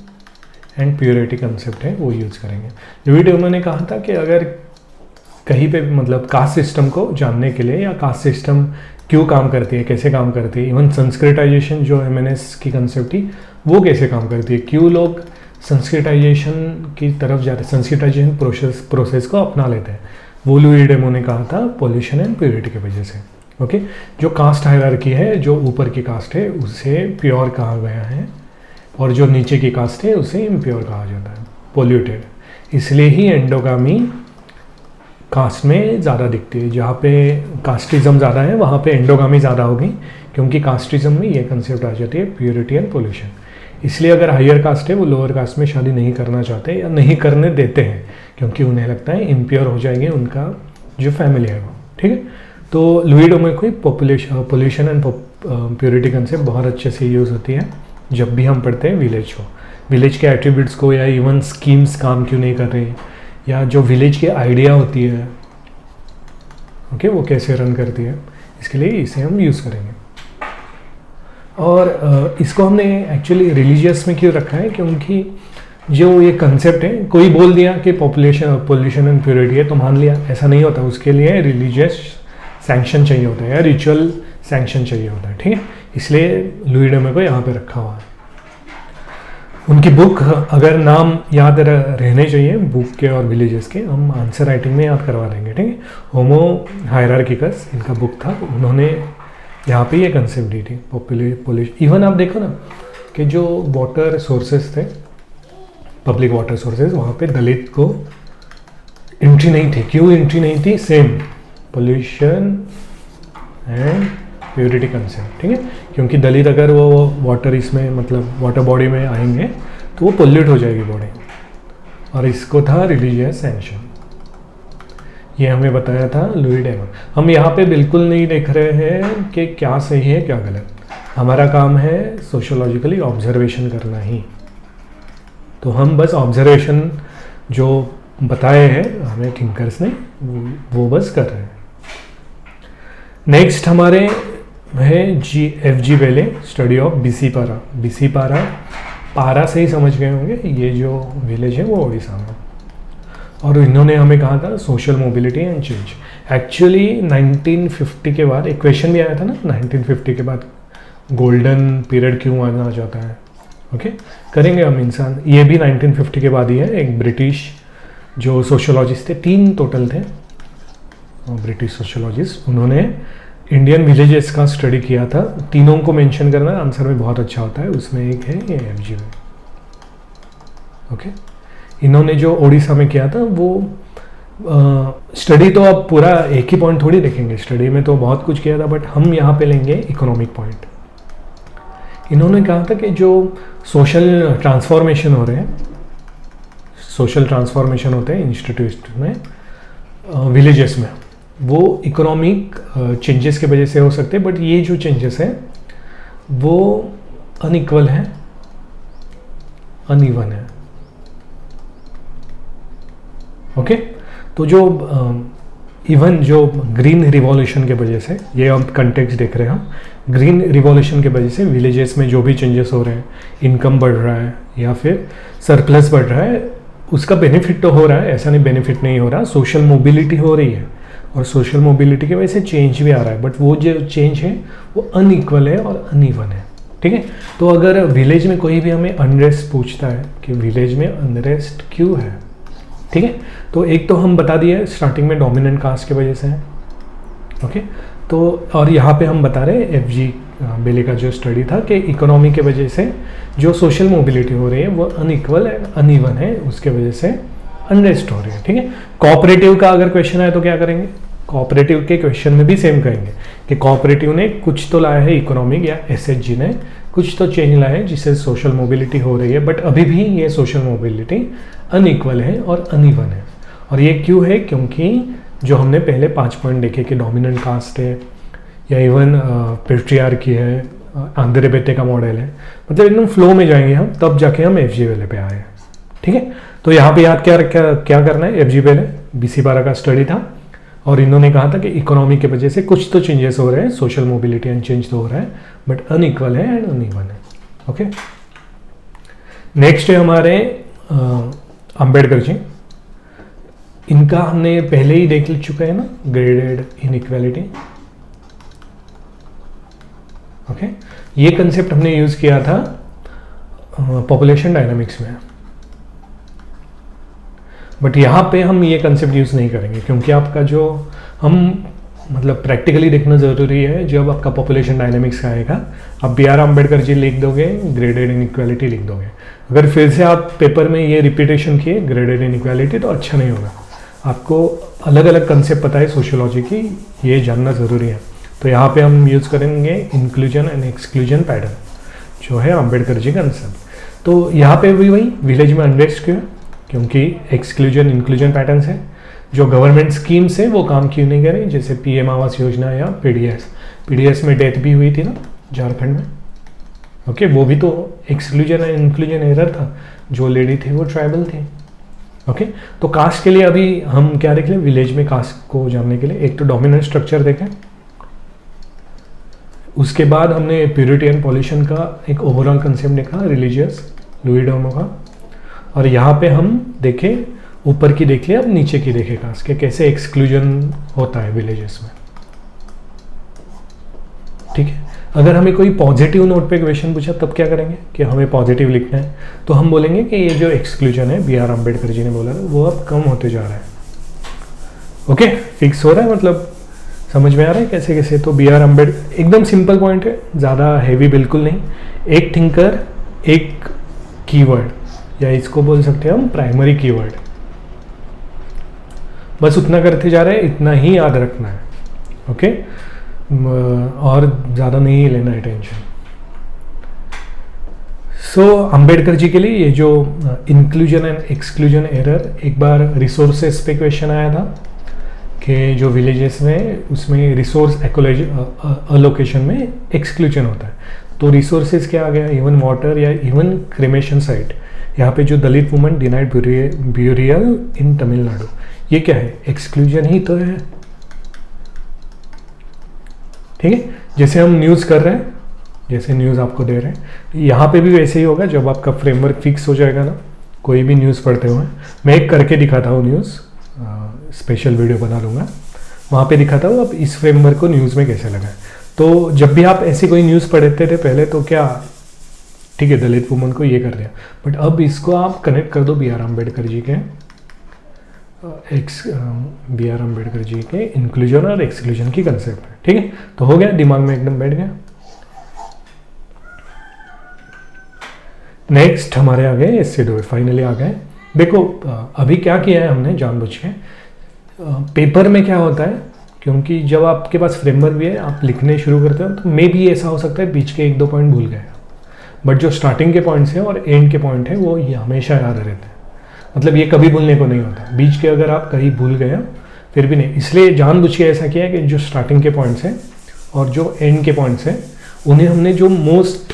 एंड प्योरिटी कंसेप्ट है वो यूज करेंगे। लुई डेमो ने कहा था कि अगर कहीं पे मतलब कास्ट सिस्टम को जानने के लिए, या कास्ट सिस्टम क्यों काम करती है, कैसे काम करती है, इवन संस्कृताइजेशन जो एमएनएस की कंसेप्ट थी वो कैसे काम करती है, क्यों लोग संस्कृताइजेशन की तरफ जाते हैं, संस्कृताइजेशन प्रोसेस को अपना लेते हैं, वो लुई डेमो ने कहा था पोल्यूशन एंड प्योरिटी की वजह से। ओके, जो कास्ट हायरार्की है, जो ऊपर की कास्ट है उसे प्योर कहा गया है, और जो नीचे की कास्ट है उसे इम्प्योर कहा जाता है, पोल्यूटेड। इसलिए ही एंडोगामी कास्ट में ज़्यादा दिखती है। जहाँ पे कास्टिज्म ज़्यादा है वहाँ पे एंडोगामी ज़्यादा होगी, क्योंकि कास्टिज्म में ये कंसेप्ट आ जाती है प्योरिटी एंड पोल्यूशन। इसलिए अगर हायर कास्ट है वो लोअर कास्ट में शादी नहीं करना चाहते या नहीं करने देते हैं, क्योंकि उन्हें लगता है इम्प्योर हो जाएंगे उनका जो फैमिली है वो। ठीक है, तो लुई डेमो की पोल्यूशन एंड प्योरिटी कंसेप्ट बहुत अच्छे से यूज़ होती है जब भी हम पढ़ते हैं विलेज के एट्रीब्यूट्स को, या इवन स्कीम्स काम क्यों नहीं कर रही, या जो विलेज की आइडिया होती है ओके वो कैसे रन करती है, इसके लिए इसे हम यूज़ करेंगे। और इसको हमने एक्चुअली रिलीजियस में क्यों रखा है, क्योंकि जो ये कंसेप्ट है, कोई बोल दिया कि पोल्यूशन एंड प्योरिटी है तो मान लिया, ऐसा नहीं होता। उसके लिए रिलीजियस सैंक्शन चाहिए होता है या रिचुअल सैंक्शन चाहिए होता है। ठीक है, इसलिए लुई डेमो को यहाँ पे रखा हुआ है। उनकी बुक अगर नाम याद रहने चाहिए बुक के और विलेजेस के, हम आंसर राइटिंग में याद करवा देंगे। ठीक है, होमो हायरार्किकस इनका बुक था, उन्होंने यहाँ पे ये कंसेप्ट दी थी पोल्यूशन। इवन आप देखो ना कि जो वाटर सोर्सेज थे, पब्लिक वाटर सोर्सेज, वहाँ पे दलित को एंट्री नहीं थी। क्यों एंट्री नहीं थी? Same pollution and purity concept. ठीक है, क्योंकि दलित अगर वो वाटर इसमें मतलब वाटर बॉडी में आएंगे तो वो पोल्यूट हो जाएगी बॉडी, और इसको था रिलीजियस सैंक्शन। ये हमें बताया था लुई डेमो। हम यहाँ पे बिल्कुल नहीं देख रहे हैं कि क्या सही है क्या गलत, हमारा काम है सोशियोलॉजिकली ऑब्जर्वेशन करना ही। तो हम बस ऑब्जर्वेशन जो बताए हैं हमें थिंकर्स ने वो बस कर रहे हैं। नेक्स्ट हमारे है FG बेले, स्टडी ऑफ बिसिपारा। बिसिपारा पारा से ही समझ गए होंगे, ये जो विलेज है वो उड़ीसा में। और इन्होंने हमें कहा था social mobility and change. Actually 1950 के बाद एक क्वेश्चन भी आया था ना, 1950 के बाद गोल्डन पीरियड क्यों आना चाहता है। ओके, करेंगे हम इंसान, ये भी 1950 के बाद ही है। एक ब्रिटिश जो सोशियोलॉजिस्ट थे, 3 टोटल थे ब्रिटिश सोशियोलॉजिस्ट, उन्होंने इंडियन विलेजेस का स्टडी किया था। तीनों को मेंशन करना आंसर में बहुत अच्छा होता है, उसमें एक है ये FG। ओके, इन्होंने जो ओडिशा में किया था वो स्टडी, तो अब पूरा एक ही पॉइंट थोड़ी देखेंगे, स्टडी में तो बहुत कुछ किया था, बट हम यहाँ पे लेंगे इकोनॉमिक पॉइंट। इन्होंने कहा था कि जो सोशल ट्रांसफॉर्मेशन हो रहे हैं, सोशल ट्रांसफॉर्मेशन होते हैं इंस्टीट्यूट में, विलेजेस में, वो इकोनॉमिक चेंजेस की वजह से हो सकते हैं, बट ये जो चेंजेस हैं वो अनइक्वल हैं, अनइवन है। ओके, तो जो इवन जो ग्रीन रिवॉल्यूशन के वजह से, ये हम कंटेक्स्ट देख रहे हैं, हम ग्रीन रिवॉल्यूशन के वजह से विलेजेस में जो भी चेंजेस हो रहे हैं, इनकम बढ़ रहा है या फिर सरप्लस बढ़ रहा है, उसका बेनिफिट तो हो रहा है, ऐसा नहीं बेनिफिट नहीं हो रहा। सोशल मोबिलिटी हो रही है, और सोशल मोबिलिटी की वजह से चेंज भी आ रहा है, बट वो जो चेंज है वो अनइक्वल है और अनइवन है। ठीक है, तो अगर विलेज में कोई भी हमें अनरेस्ट पूछता है कि विलेज में अनरेस्ट क्यों है, ठीक है, तो एक तो हम बता दिए स्टार्टिंग में डोमिनेंट कास्ट की वजह से है। ओके, तो और यहाँ पे हम बता रहे हैं FG बेले का जो स्टडी था कि इकोनॉमी के वजह से जो सोशल मोबिलिटी हो रही है वो अनइक्वल एंड अनइवन है, उसके वजह से अनरेस्ट हो रही है, ठीक है। कोऑपरेटिव का अगर क्वेश्चन आए तो क्या करेंगे, कोऑपरेटिव के क्वेश्चन में भी सेम कहेंगे कि कोऑपरेटिव ने कुछ तो लाया है इकोनॉमिक, या एसएचजी ने कुछ तो चेंज लाया है जिससे सोशल मोबिलिटी हो रही है, बट अभी भी ये सोशल मोबिलिटी अनइक्वल है और अनइवन है। और ये क्यों है, क्योंकि जो हमने पहले 5 पॉइंट देखे कि डोमिनेंट कास्ट है या इवन पेट्रियार्की है, आंध्र बेटे का मॉडल है, मतलब एकदम फ्लो में जाएंगे हम, तब जाके हम एफजी वेले पे आए हैं, ठीक है। तो यहाँ पे याद क्या करना है, एफजी वेले BC 12 का स्टडी था और इन्होंने कहा था कि इकोनॉमी की वजह से कुछ तो चेंजेस हो रहे हैं, सोशल मोबिलिटी अनचेंज तो हो रहा है बट अनइक्वल है एंड अनइवन है, ओके। नेक्स्ट है हमारे अंबेडकर जी, इनका हमने पहले ही देख चुका है ना, ग्रेडेड इनइक्वालिटी, ओके। ये कंसेप्ट हमने यूज किया था पॉपुलेशन डायनामिक्स में, बट यहाँ पे हम ये कंसेप्ट यूज नहीं करेंगे क्योंकि आपका जो हम मतलब प्रैक्टिकली देखना ज़रूरी है। जब आपका पॉपुलेशन डायनामिक्स का आएगा, आप BR अम्बेडकर जी लिख दोगे, ग्रेडेड इनइक्वालिटी लिख दोगे। अगर फिर से आप पेपर में ये रिपीटेशन किए ग्रेडेड इनइक्वालिटी तो अच्छा नहीं होगा। आपको अलग अलग कंसेप्ट पता है सोशियोलॉजी की, ये जानना ज़रूरी है। तो यहाँ पे हम यूज़ करेंगे इंक्लूजन एंड एक्सक्लूजन पैटर्न, जो है अम्बेडकर जी कंसेप्ट। तो यहाँ पे भी वही विलेज में अनरेस्ट क्यों, क्योंकि एक्सक्लूजन इंक्लूजन पैटर्न्स है। जो गवर्नमेंट स्कीम्स है वो काम क्यों नहीं करें, जैसे PM आवास योजना या PDS में डेथ भी हुई थी ना झारखंड में, ओके। वो भी तो एक्सक्लूजन एंड इंक्लूजन एरर था, जो लेडी थी वो ट्राइबल थी, ओके। तो कास्ट के लिए अभी हम क्या देख लें, विलेज में कास्ट को जानने के लिए एक तो डोमिनेंट स्ट्रक्चर देखें, उसके बाद हमने प्यूरिटी एंड पॉल्यूशन का एक ओवरऑल कंसेप्ट देखा रिलीजियस लुई डोमो का, और यहाँ पे हम देखें ऊपर की देख लिया, अब नीचे की देखें कास्ट के कैसे एक्सक्लूजन होता है विलेजेस में, ठीक है। अगर हमें कोई पॉजिटिव नोट पे क्वेश्चन पूछा तब क्या करेंगे कि हमें पॉजिटिव लिखना है, तो हम बोलेंगे कि ये जो एक्सक्लूजन है BR अम्बेडकर जी ने बोला था वो अब कम होते जा रहा है, ओके। फिक्स हो रहा है, मतलब समझ में आ रहा है कैसे कैसे। तो BR अम्बेडकर एकदम सिंपल पॉइंट है, ज़्यादा हैवी बिल्कुल नहीं। एक थिंकर, एक कीवर्ड, या इसको बोल सकते हैं हम प्राइमरी कीवर्ड, बस उतना करते जा रहे हैं, इतना ही याद रखना है, ओके। और ज़्यादा नहीं लेना है टेंशन। सो अम्बेडकर जी के लिए ये जो इंक्लूजन एंड एक्सक्लूजन एरर, एक बार रिसोर्सेस पे क्वेश्चन आया था कि जो विलेजेस में उसमें रिसोर्स अलोकेशन में एक्सक्लूजन होता है, तो रिसोर्सेज क्या आ गया, इवन वाटर या इवन क्रिमेशन साइट। यहाँ पे जो दलित वुमन डिनाइड ब्यूरियल इन तमिलनाडु, ये क्या है, एक्सक्लूजन ही तो है, ठीक है। जैसे हम न्यूज़ कर रहे हैं, जैसे न्यूज़ आपको दे रहे हैं, यहाँ पे भी वैसे ही होगा। जब आपका फ्रेमवर्क फिक्स हो जाएगा ना, कोई भी न्यूज़ पढ़ते हुए, मैं एक करके दिखाता हूँ न्यूज़, स्पेशल वीडियो बना लूँगा, वहाँ पे दिखाता हूँ अब इस फ्रेमवर्क को न्यूज़ में कैसे लगाएं। तो जब भी आप ऐसी कोई न्यूज़ पढ़ते थे पहले, तो क्या, ठीक है, दलित वुमन को ये कर दिया, बट अब इसको आप कनेक्ट कर दो BR अम्बेडकर जी के BR अम्बेडकर जी के इंक्लूजन और एक्सक्लूजन की कंसेप्ट है, ठीक है। तो हो गया, दिमाग में एकदम बैठ गया। नेक्स्ट हमारे आ गए इससे दो, फाइनली आ गए। देखो अभी क्या किया है हमने जानबूझ के, पेपर में क्या होता है, क्योंकि जब आपके पास फ्रेमवर्क भी है, आप लिखने शुरू करते हो, तो मे भी ऐसा हो सकता है बीच के 1-2 पॉइंट भूल गए, बट जो स्टार्टिंग के पॉइंट्स हैं और एंड के पॉइंट है वो ये हमेशा याद रहते हैं। मतलब ये कभी भूलने को नहीं होता। बीच के अगर आप कहीं भूल गए फिर भी नहीं, इसलिए जानबूझ के ऐसा किया है कि जो स्टार्टिंग के पॉइंट्स हैं और जो एंड के पॉइंट्स हैं, उन्हें हमने जो मोस्ट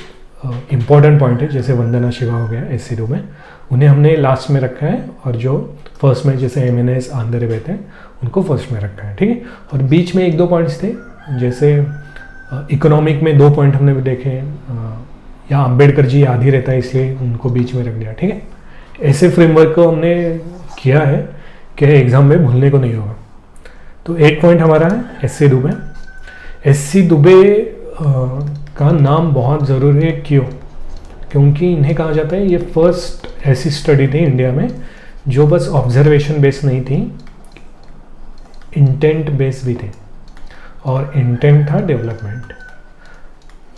इंपॉर्टेंट पॉइंट है, जैसे वंदना शिवा हो गया SC2 में, उन्हें हमने लास्ट में रखा है, और जो फर्स्ट में जैसे MNS आंध्र बेटे हैं उनको फर्स्ट में रखा है, ठीक है। और बीच में 1-2 पॉइंट्स थे, जैसे इकोनॉमिक में 2 पॉइंट हमने भी देखे, या अम्बेडकर जी याद ही रहता है इसलिए उनको बीच में रख दिया, ठीक है। ऐसे फ्रेमवर्क को हमने किया है कि एग्ज़ाम में भूलने को नहीं होगा। तो एक पॉइंट हमारा है SC दुबे। SC दुबे का नाम बहुत ज़रूरी है, क्यों? क्योंकि इन्हें कहा जाता है ये फर्स्ट ऐसी स्टडी थी इंडिया में जो बस ऑब्जर्वेशन बेस्ड नहीं थी, इंटेंट बेस्ड भी थी, और इंटेंट था डेवलपमेंट।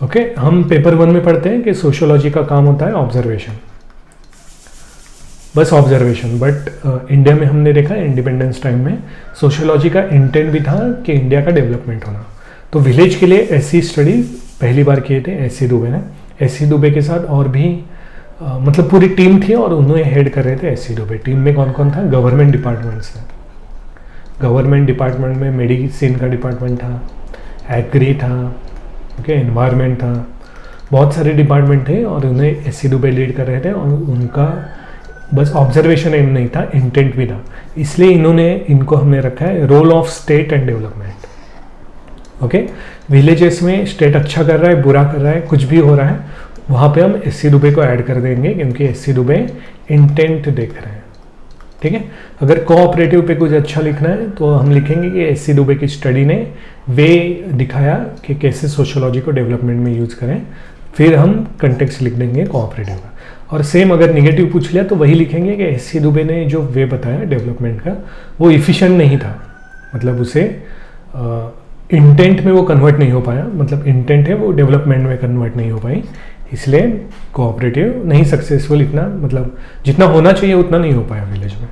ओके, हम पेपर 1 में पढ़ते हैं कि सोशियोलॉजी का काम होता है ऑब्जर्वेशन, बस ऑब्जर्वेशन। बट इंडिया में हमने देखा इंडिपेंडेंस टाइम में सोशियोलॉजी का इंटेंट भी था कि इंडिया का डेवलपमेंट होना। तो विलेज के लिए ऐसी स्टडी पहली बार किए थे एस सी दुबे ने। एस सी दुबे के साथ और भी मतलब पूरी टीम थी और उन्होंने हेड कर रहे थे एस सी दुबे। टीम में कौन कौन था? गवर्नमेंट डिपार्टमेंट्स थे। गवर्नमेंट डिपार्टमेंट में मेडिसिन का डिपार्टमेंट था, एग्री था, ओके, एनवायरनमेंट था, बहुत सारे डिपार्टमेंट थे और उन्हें एस सी दुबे लीड कर रहे थे। और उनका बस ऑब्जर्वेशन एम नहीं था, इंटेंट भी था। इसलिए इनको हमने रखा है role of state and development. Okay, villages में स्टेट अच्छा कर रहा है, बुरा कर रहा है, कुछ भी हो रहा है, वहाँ पे हम एस सी दुबे को ऐड कर देंगे क्योंकि एस सी दुबे इंटेंट देख रहे हैं। ठीक है, अगर कोऑपरेटिव पे कुछ अच्छा लिखना है तो हम लिखेंगे कि एस सी दुबे की स्टडी ने वे दिखाया कि कैसे सोशियोलॉजी को डेवलपमेंट में यूज करें। फिर हम कंटेक्स्ट लिख देंगे कोऑपरेटिव का। और सेम अगर निगेटिव पूछ लिया तो वही लिखेंगे कि एस सी दुबे ने जो वे बताया डेवलपमेंट का वो इफिशिएंट नहीं था, मतलब उसे इंटेंट में वो कन्वर्ट नहीं हो पाया, मतलब इंटेंट है वो डेवलपमेंट में कन्वर्ट नहीं हो पाई, इसलिए कोऑपरेटिव नहीं सक्सेसफुल, इतना मतलब जितना होना चाहिए उतना नहीं हो पाया विलेज में।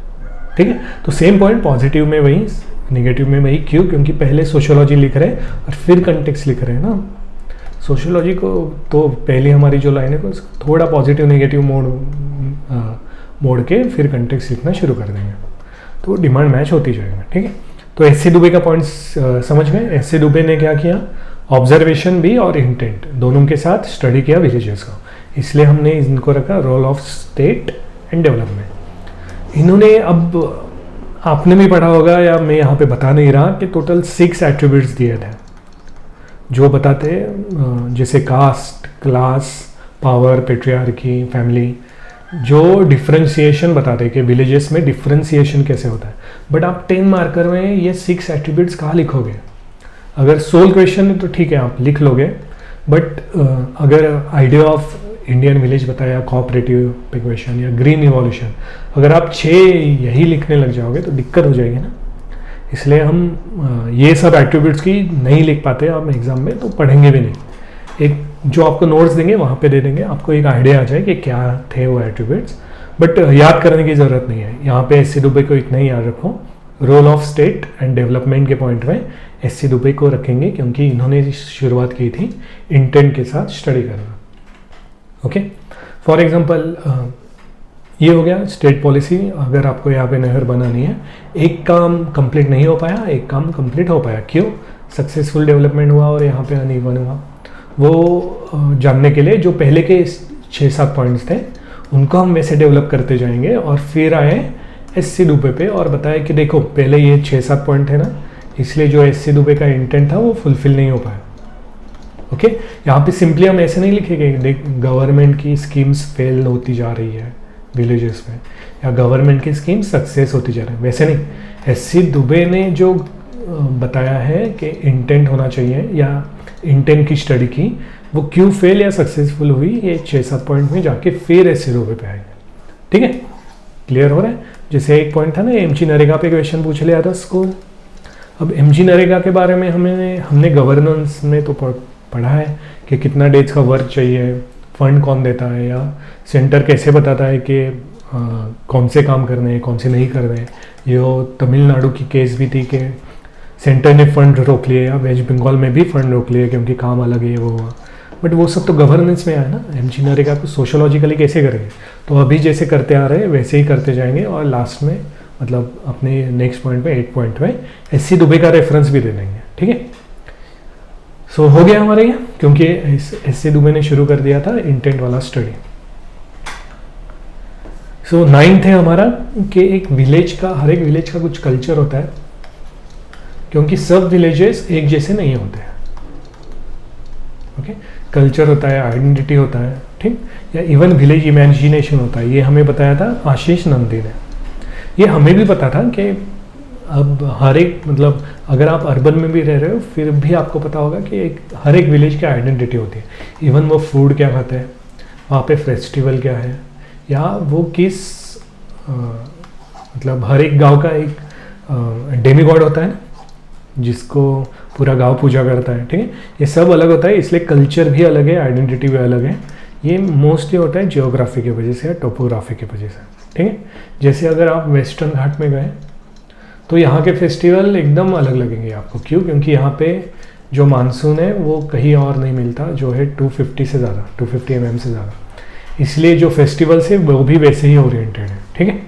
ठीक है, तो सेम पॉइंट पॉजिटिव में वही, नेगेटिव में वही। क्यों? क्योंकि पहले सोशियोलॉजी लिख रहे हैं और फिर कंटेक्स्ट लिख रहे हैं ना। सोशियोलॉजी को तो पहले हमारी जो लाइन है को थोड़ा पॉजिटिव नेगेटिव मोड़ के फिर कंटेक्स्ट लिखना शुरू कर देंगे, तो डिमांड मैच होती जाएगा। ठीक है, तो एस सी दुबे का पॉइंट समझ गए। एस सी दुबे ने क्या किया? ऑब्जर्वेशन भी और इंटेंट दोनों के साथ स्टडी किया विलेजेस का, इसलिए हमने इनको रखा role of state and development. इन्होंने, अब आपने भी पढ़ा होगा या मैं यहाँ पे बता नहीं रहा, कि टोटल 6 एट्रीब्यूट्स दिए थे जो बताते हैं जैसे caste, class, power, patriarchy, family, जो डिफ्रेंशिएशन बताते हैं कि विलेजेस में डिफ्रेंशिएशन कैसे होता है। बट आप 10 मार्कर में ये 6 एट्रीब्यूट्स कहाँ लिखोगे? अगर सोल क्वेश्चन है तो ठीक है आप लिख लोगे, बट अगर आइडिया ऑफ इंडियन विलेज बताया, कोऑपरेटिव पे क्वेश्चन या ग्रीन इवोल्यूशन, अगर आप 6 यही लिखने लग जाओगे तो दिक्कत हो जाएगी ना। इसलिए हम ये सब एट्रीब्यूट्स की नहीं लिख पाते हम एग्जाम में, तो पढ़ेंगे भी नहीं। एक जो आपको नोट्स देंगे वहाँ पे दे देंगे, आपको एक आइडिया आ जाए कि क्या थे वो एट्रीब्यूट्स, बट याद करने की ज़रूरत नहीं है। यहाँ पे एस सी दुबे को इतना ही याद रखो, role of state and development के पॉइंट में एस सी दुबे को रखेंगे क्योंकि इन्होंने शुरुआत की थी इंटेंट के साथ स्टडी करना। ओके, फॉर एग्जांपल ये हो गया स्टेट पॉलिसी। अगर आपको यहाँ पे नहर बनानी है, एक काम कंप्लीट नहीं हो पाया, एक काम कंप्लीट हो पाया, क्यों? सक्सेसफुल डेवलपमेंट हुआ और यहाँ पे अनइवन हुआ। वो जानने के लिए जो पहले के 6-7 पॉइंट्स थे उनको हम वैसे डेवलप करते जाएंगे और फिर आए एस सी दुबे पे और बताया कि देखो पहले ये 6-7 पॉइंट है ना, इसलिए जो एस सी दुबे का इंटेंट था वो फुलफिल नहीं हो पाया। ओके, यहाँ पे सिंपली हम ऐसे नहीं लिखेंगे देख गवर्नमेंट की स्कीम्स फेल होती जा रही है विलेजेस में, या गवर्नमेंट की स्कीम सक्सेस होती जा रही है, वैसे नहीं। एस सी दुबे ने जो बताया है कि इंटेंट होना चाहिए या इंटेंट की स्टडी की, वो क्यों फेल या सक्सेसफुल हुई, ये 6-7 पॉइंट में जाके फिर एस सी दुबे पे आएंगे। ठीक है, क्लियर हो रहा है? जैसे एक पॉइंट था ना, एमजी नरेगा पे क्वेश्चन पूछ लिया था स्कूल। अब एमजी नरेगा के बारे में हमने गवर्नेंस में तो पढ़ा है कि कितना डेज का वर्क चाहिए, फंड कौन देता है, या सेंटर कैसे बताता है कि कौन से काम करने हैं, कौन से नहीं करने हैं। ये तमिलनाडु की केस भी थी कि सेंटर ने फंड रोक लिए, या वेस्ट बंगाल में भी फंड रोक लिए क्योंकि काम अलग है वो हुआ। बट वो सब तो गवर्नेंस में आया ना। एमजी नरेगा को सोशोलॉजिकली कैसे करेंगे? तो अभी जैसे करते आ रहे हैं वैसे ही करते जाएंगे और लास्ट में मतलब अपने नेक्स्ट पॉइंट पे 8 पॉइंट में एस सी दुबे का रेफरेंस भी दे देंगे। ठीक है, सो हो गया हमारे यहाँ, क्योंकि एस सी दुबे ने शुरू कर दिया था इंटेंट वाला स्टडी। सो 9th है हमारा कि एक विलेज का, हर एक विलेज का कुछ कल्चर होता है, क्योंकि सब विलेजेस एक जैसे नहीं होते हैं। ओके, कल्चर होता है, आइडेंटिटी होता है, ठीक, या इवन विलेज इमेजिनेशन होता है। ये हमें बताया था आशीष नंदी ने। ये हमें भी पता था कि अब हर एक, मतलब अगर आप अर्बन में भी रह रहे हो फिर भी आपको पता होगा कि हर एक विलेज की आइडेंटिटी होती है। इवन वो फूड क्या खाते हैं, वहाँ पे फेस्टिवल क्या है, या वो किस मतलब हर एक गांव का एक डेमीगॉड होता है ना, जिसको पूरा गांव पूजा करता है। ठीक है, ये सब अलग होता है, इसलिए कल्चर भी अलग है, आइडेंटिटी भी अलग है। ये मोस्टली होता है जियोग्राफी की वजह से या टोपोग्राफी की वजह से। ठीक है। जैसे अगर आप वेस्टर्न घाट में गए तो यहाँ के फेस्टिवल एकदम अलग लगेंगे आपको। क्यों? क्योंकि यहाँ पे जो मानसून है वो कहीं और नहीं मिलता, जो है 250 से ज़्यादा, 250 mm से ज़्यादा। इसलिए जो फेस्टिवल्स है वो भी वैसे ही ओरिएंटेड है, ठीक है।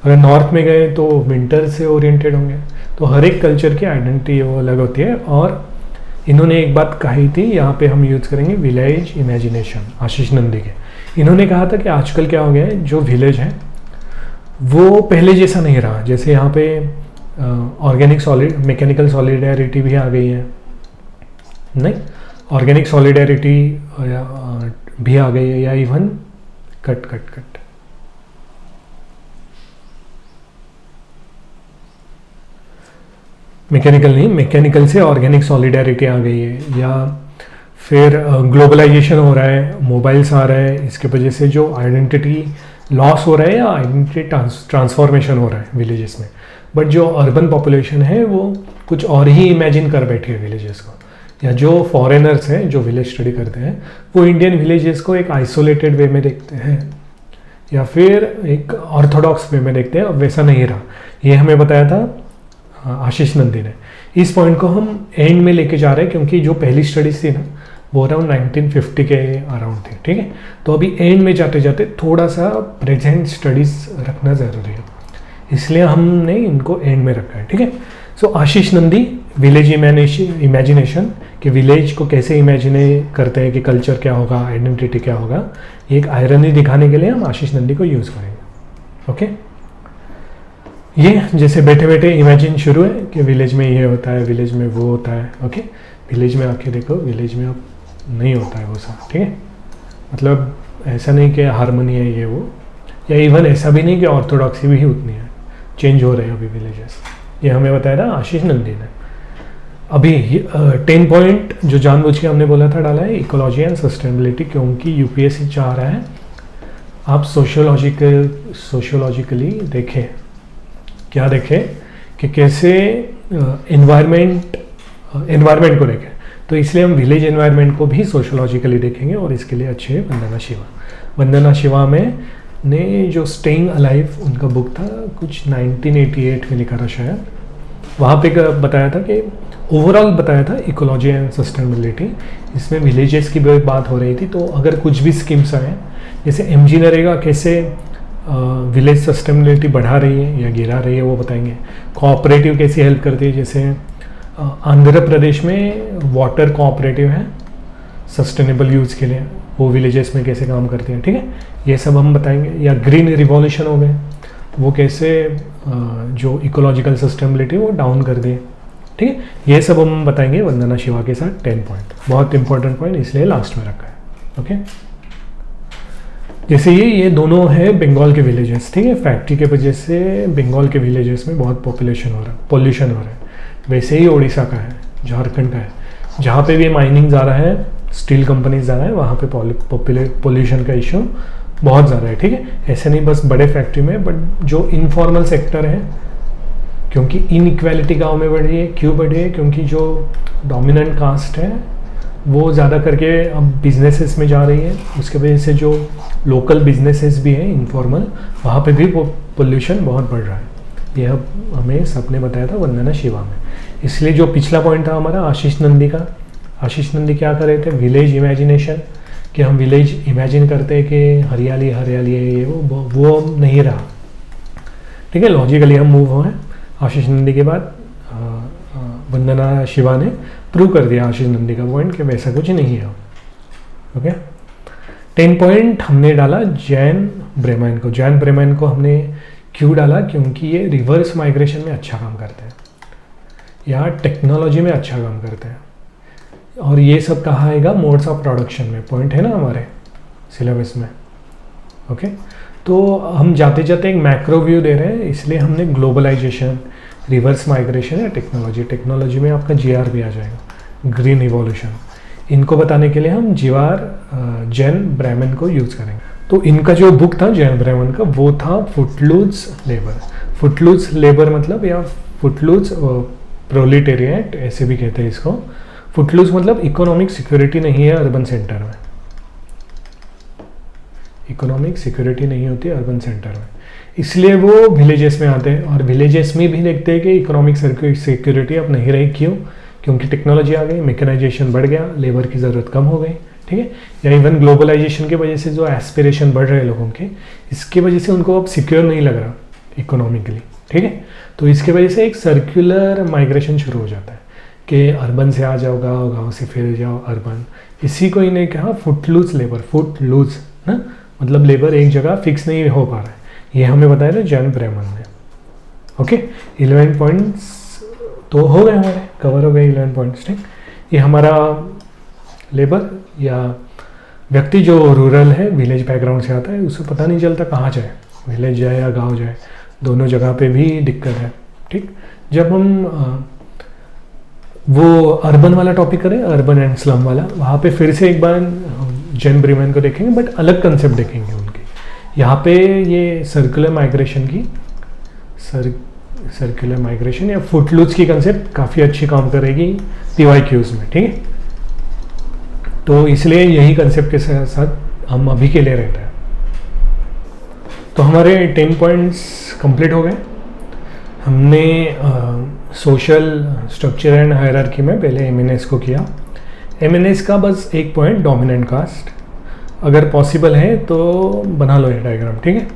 अगर नॉर्थ में गए तो विंटर से ओरिएंटेड होंगे। तो हर एक कल्चर की आइडेंटिटी वो अलग होती है। और इन्होंने एक बात कही थी, यहाँ पे हम यूज़ करेंगे विलेज इमेजिनेशन, आशीष नंदी के। इन्होंने कहा था कि आजकल क्या हो गया है, जो विलेज है वो पहले जैसा नहीं रहा। जैसे यहाँ पे ऑर्गेनिक सॉलिड मैकेनिकल सॉलिडेरिटी भी आ गई है, नहीं, ऑर्गेनिक सॉलिडेरिटी भी आ गई है, या इवन कट मैकेनिकल नहीं, मैकेनिकल से ऑर्गेनिक सॉलिडेरिटी आ गई है। या फिर ग्लोबलाइजेशन हो रहा है, मोबाइल्स आ रहे हैं, इसके वजह से जो आइडेंटिटी लॉस हो रहा है या आइडेंटिटी ट्रांसफॉर्मेशन हो रहा है विलेजेस में। बट जो अर्बन पॉपुलेशन है वो कुछ और ही इमेजिन कर बैठी है विलेजेस को। या जो फॉरेनर्स हैं जो विलेज स्टडी करते हैं वो इंडियन विलेजेस को एक आइसोलेटेड वे में देखते हैं या फिर एक ऑर्थोडॉक्स वे में देखते हैं। अब वैसा नहीं रहा, ये हमें बताया था आशीष नंदी ने। इस पॉइंट को हम एंड में लेके जा रहे हैं क्योंकि जो पहली स्टडीज थी ना वो अराउंड 1950 के अराउंड थी, ठीक है। तो अभी एंड में जाते जाते थोड़ा सा प्रेजेंट स्टडीज रखना ज़रूरी है, इसलिए हमने इनको एंड में रखा है, ठीक है। सो आशीष नंदी विलेज इमेजिनेशन कि विलेज को कैसे इमेजिन करते हैं कि कल्चर क्या होगा, आइडेंटिटी क्या होगा, ये एक आयरनी दिखाने के लिए हम आशीष नंदी को यूज़ करेंगे। ओके, ये जैसे बैठे बैठे इमेजिन शुरू है कि विलेज में ये होता है, विलेज में वो होता है। ओके, विलेज में आके देखो, विलेज में अब नहीं होता है वो सब, ठीक है। मतलब ऐसा नहीं कि हारमोनी है ये वो, या इवन ऐसा भी नहीं कि ऑर्थोडॉक्सी भी उतनी है, चेंज हो रहे हैं अभी विलेजेस। ये हमें बताया था आशीष नंदी ने। अभी 10 पॉइंट जो जानबूझ के हमने बोला था डाला है, इकोलॉजी एंड सस्टेनेबिलिटी, क्योंकि यूपीएससी चाह रहा है आप सोशियोलॉजिकली देखें, क्या देखें कि कैसे एनवायरनमेंट को देखें। तो इसलिए हम विलेज एनवायरनमेंट को भी सोशियोलॉजिकली देखेंगे और इसके लिए अच्छे है वंदना शिवा में ने जो स्टेइंग अलाइव उनका बुक था, कुछ 1988 में लिखा था शायद। वहाँ पे बताया था कि ओवरऑल बताया था इकोलॉजी एंड सस्टेनेबिलिटी, इसमें विलेजेस की भी बात हो रही थी। तो अगर कुछ भी स्कीम्स आए, जैसे एमजी नरेगा कैसे विलेज सस्टेनेबिलिटी बढ़ा रही है या गिरा रही है वो बताएंगे। कोऑपरेटिव कैसी हेल्प करती है, जैसे आंध्र प्रदेश में वाटर कोऑपरेटिव है सस्टेनेबल यूज़ के लिए, वो विलेजेस में कैसे काम करते हैं, ठीक है, ये सब हम बताएंगे। या ग्रीन रिवॉल्यूशन हो गए, वो कैसे जो इकोलॉजिकल सस्टेनेबिलिटी वो डाउन कर दिए, ठीक है, ये सब हम बताएंगे वंदना शिवा के साथ। 10 पॉइंट बहुत इंपॉर्टेंट पॉइंट, इसलिए लास्ट में रखा है। ओके, जैसे ये दोनों है बंगाल के विलेजेस, ठीक है। फैक्ट्री के वजह से बंगाल के विलेजेस में बहुत पॉपुलेशन हो रहा है, पॉल्यूशन हो रहा है। वैसे ही ओडिशा का है, झारखंड का है, जहाँ पे भी माइनिंग ज़्यादा है, स्टील कंपनीज ज़्यादा है, वहाँ पे पॉल्यूशन का इशू बहुत ज़्यादा है, ठीक है। ऐसे नहीं बस बड़े फैक्ट्री में, बट जो इनफॉर्मल सेक्टर है, क्योंकि इनइक्वालिटी गाँव में बढ़ी है। क्यों बढ़ी है? क्योंकि जो डोमिनेंट कास्ट है वो ज़्यादा करके अब बिजनेसेस में जा रही है, उसके वजह से जो लोकल बिजनेसेस भी हैं इनफॉर्मल, वहाँ पे भी पोल्यूशन बहुत बढ़ रहा है। ये अब हमें सबने बताया था वंदना शिवा में। इसलिए जो पिछला पॉइंट था हमारा आशीष नंदी का, आशीष नंदी क्या कर रहे थे, विलेज इमेजिनेशन, कि हम विलेज इमेजिन करते हैं कि हरियाली हरियाली है, ये वो अब नहीं रहा, ठीक है। लॉजिकली हम मूव हुए। आशीष नंदी के बाद वंदना शिवा ने प्रूव कर दिया आशीष नंदी का पॉइंट कि वैसा कुछ नहीं है। ओके, 10 पॉइंट हमने डाला जैन ब्रेमैन को हमने क्यों डाला, क्योंकि ये रिवर्स माइग्रेशन में अच्छा काम करते हैं या टेक्नोलॉजी में अच्छा काम करते हैं, और ये सब कहा आएगा मोड्स ऑफ प्रोडक्शन में, पॉइंट है ना हमारे सिलेबस में। ओके, तो हम जाते जाते एक मैक्रो व्यू दे रहे हैं, इसलिए हमने ग्लोबलाइजेशन, रिवर्स माइग्रेशन या टेक्नोलॉजी में आपका जीआर भी आ जाएगा, ग्रीन रिवॉल्यूशन, इनको बताने के लिए हम जैन ब्रेमैन को यूज़ करेंगे। तो इनका जो बुक था जैन ब्रेमैन का, वो था फुटलूज लेबर मतलब, या फुटलूज प्रोलिटेरिएट ऐसे भी कहते हैं इसको। फुटलूज मतलब इकोनॉमिक सिक्योरिटी नहीं है अर्बन सेंटर में, इकोनॉमिक सिक्योरिटी नहीं होती अर्बन सेंटर में, इसलिए वो विलेजेस में आते हैं। और विलेजेस में भी देखते हैं कि इकोनॉमिक सिक्योरिटी अब नहीं रही। क्यों? क्योंकि टेक्नोलॉजी आ गई, मैकेनाइजेशन बढ़ गया, लेबर की ज़रूरत कम हो गई, ठीक है। या इवन ग्लोबलाइजेशन की वजह से जो एस्पिरेशन बढ़ रहे हैं लोगों के, इसकी वजह से उनको अब सिक्योर नहीं लग रहा इकोनॉमिकली, ठीक है। तो इसकी वजह से एक सर्कुलर माइग्रेशन शुरू हो जाता है कि अर्बन से आ जाओ गाँव, गाँव से फिर जाओ अर्बन। इसी को इन्हें कहा फुटलूज लेबर, फुट लूज ना, मतलब लेबर एक जगह फिक्स नहीं हो पा रहा है। ये हमें बताया था जॉन ब्रेमन ने। ओके, 11 पॉइंट्स तो हो गए हमारे, कवर हो गए 11 पॉइंट्स, ठीक। ये हमारा लेबर या व्यक्ति जो रूरल है, विलेज बैकग्राउंड से आता है, उसे पता नहीं चलता कहाँ जाए, विलेज जाए या गांव जाए, दोनों जगह पे भी दिक्कत है, ठीक। जब हम वो अर्बन वाला टॉपिक करें, अर्बन एंड स्लम वाला, वहाँ पे फिर से एक बार जॉन ब्रेमन को देखेंगे, बट अलग कंसेप्ट देखेंगे उनके। यहाँ पे ये सर्कुलर माइग्रेशन की सर्कुलर माइग्रेशन या फुटलूज की कंसेप्ट काफ़ी अच्छी काम करेगी PYQs में, ठीक है। तो इसलिए यही कंसेप्ट के साथ हम अभी के लिए रहते हैं। तो हमारे 10 पॉइंट्स कंप्लीट हो गए। हमने सोशल स्ट्रक्चर एंड हायरार्की में पहले MNS को किया। MNS का बस एक पॉइंट, डोमिनेंट कास्ट, अगर पॉसिबल है तो बना लो ये डायग्राम, ठीक है।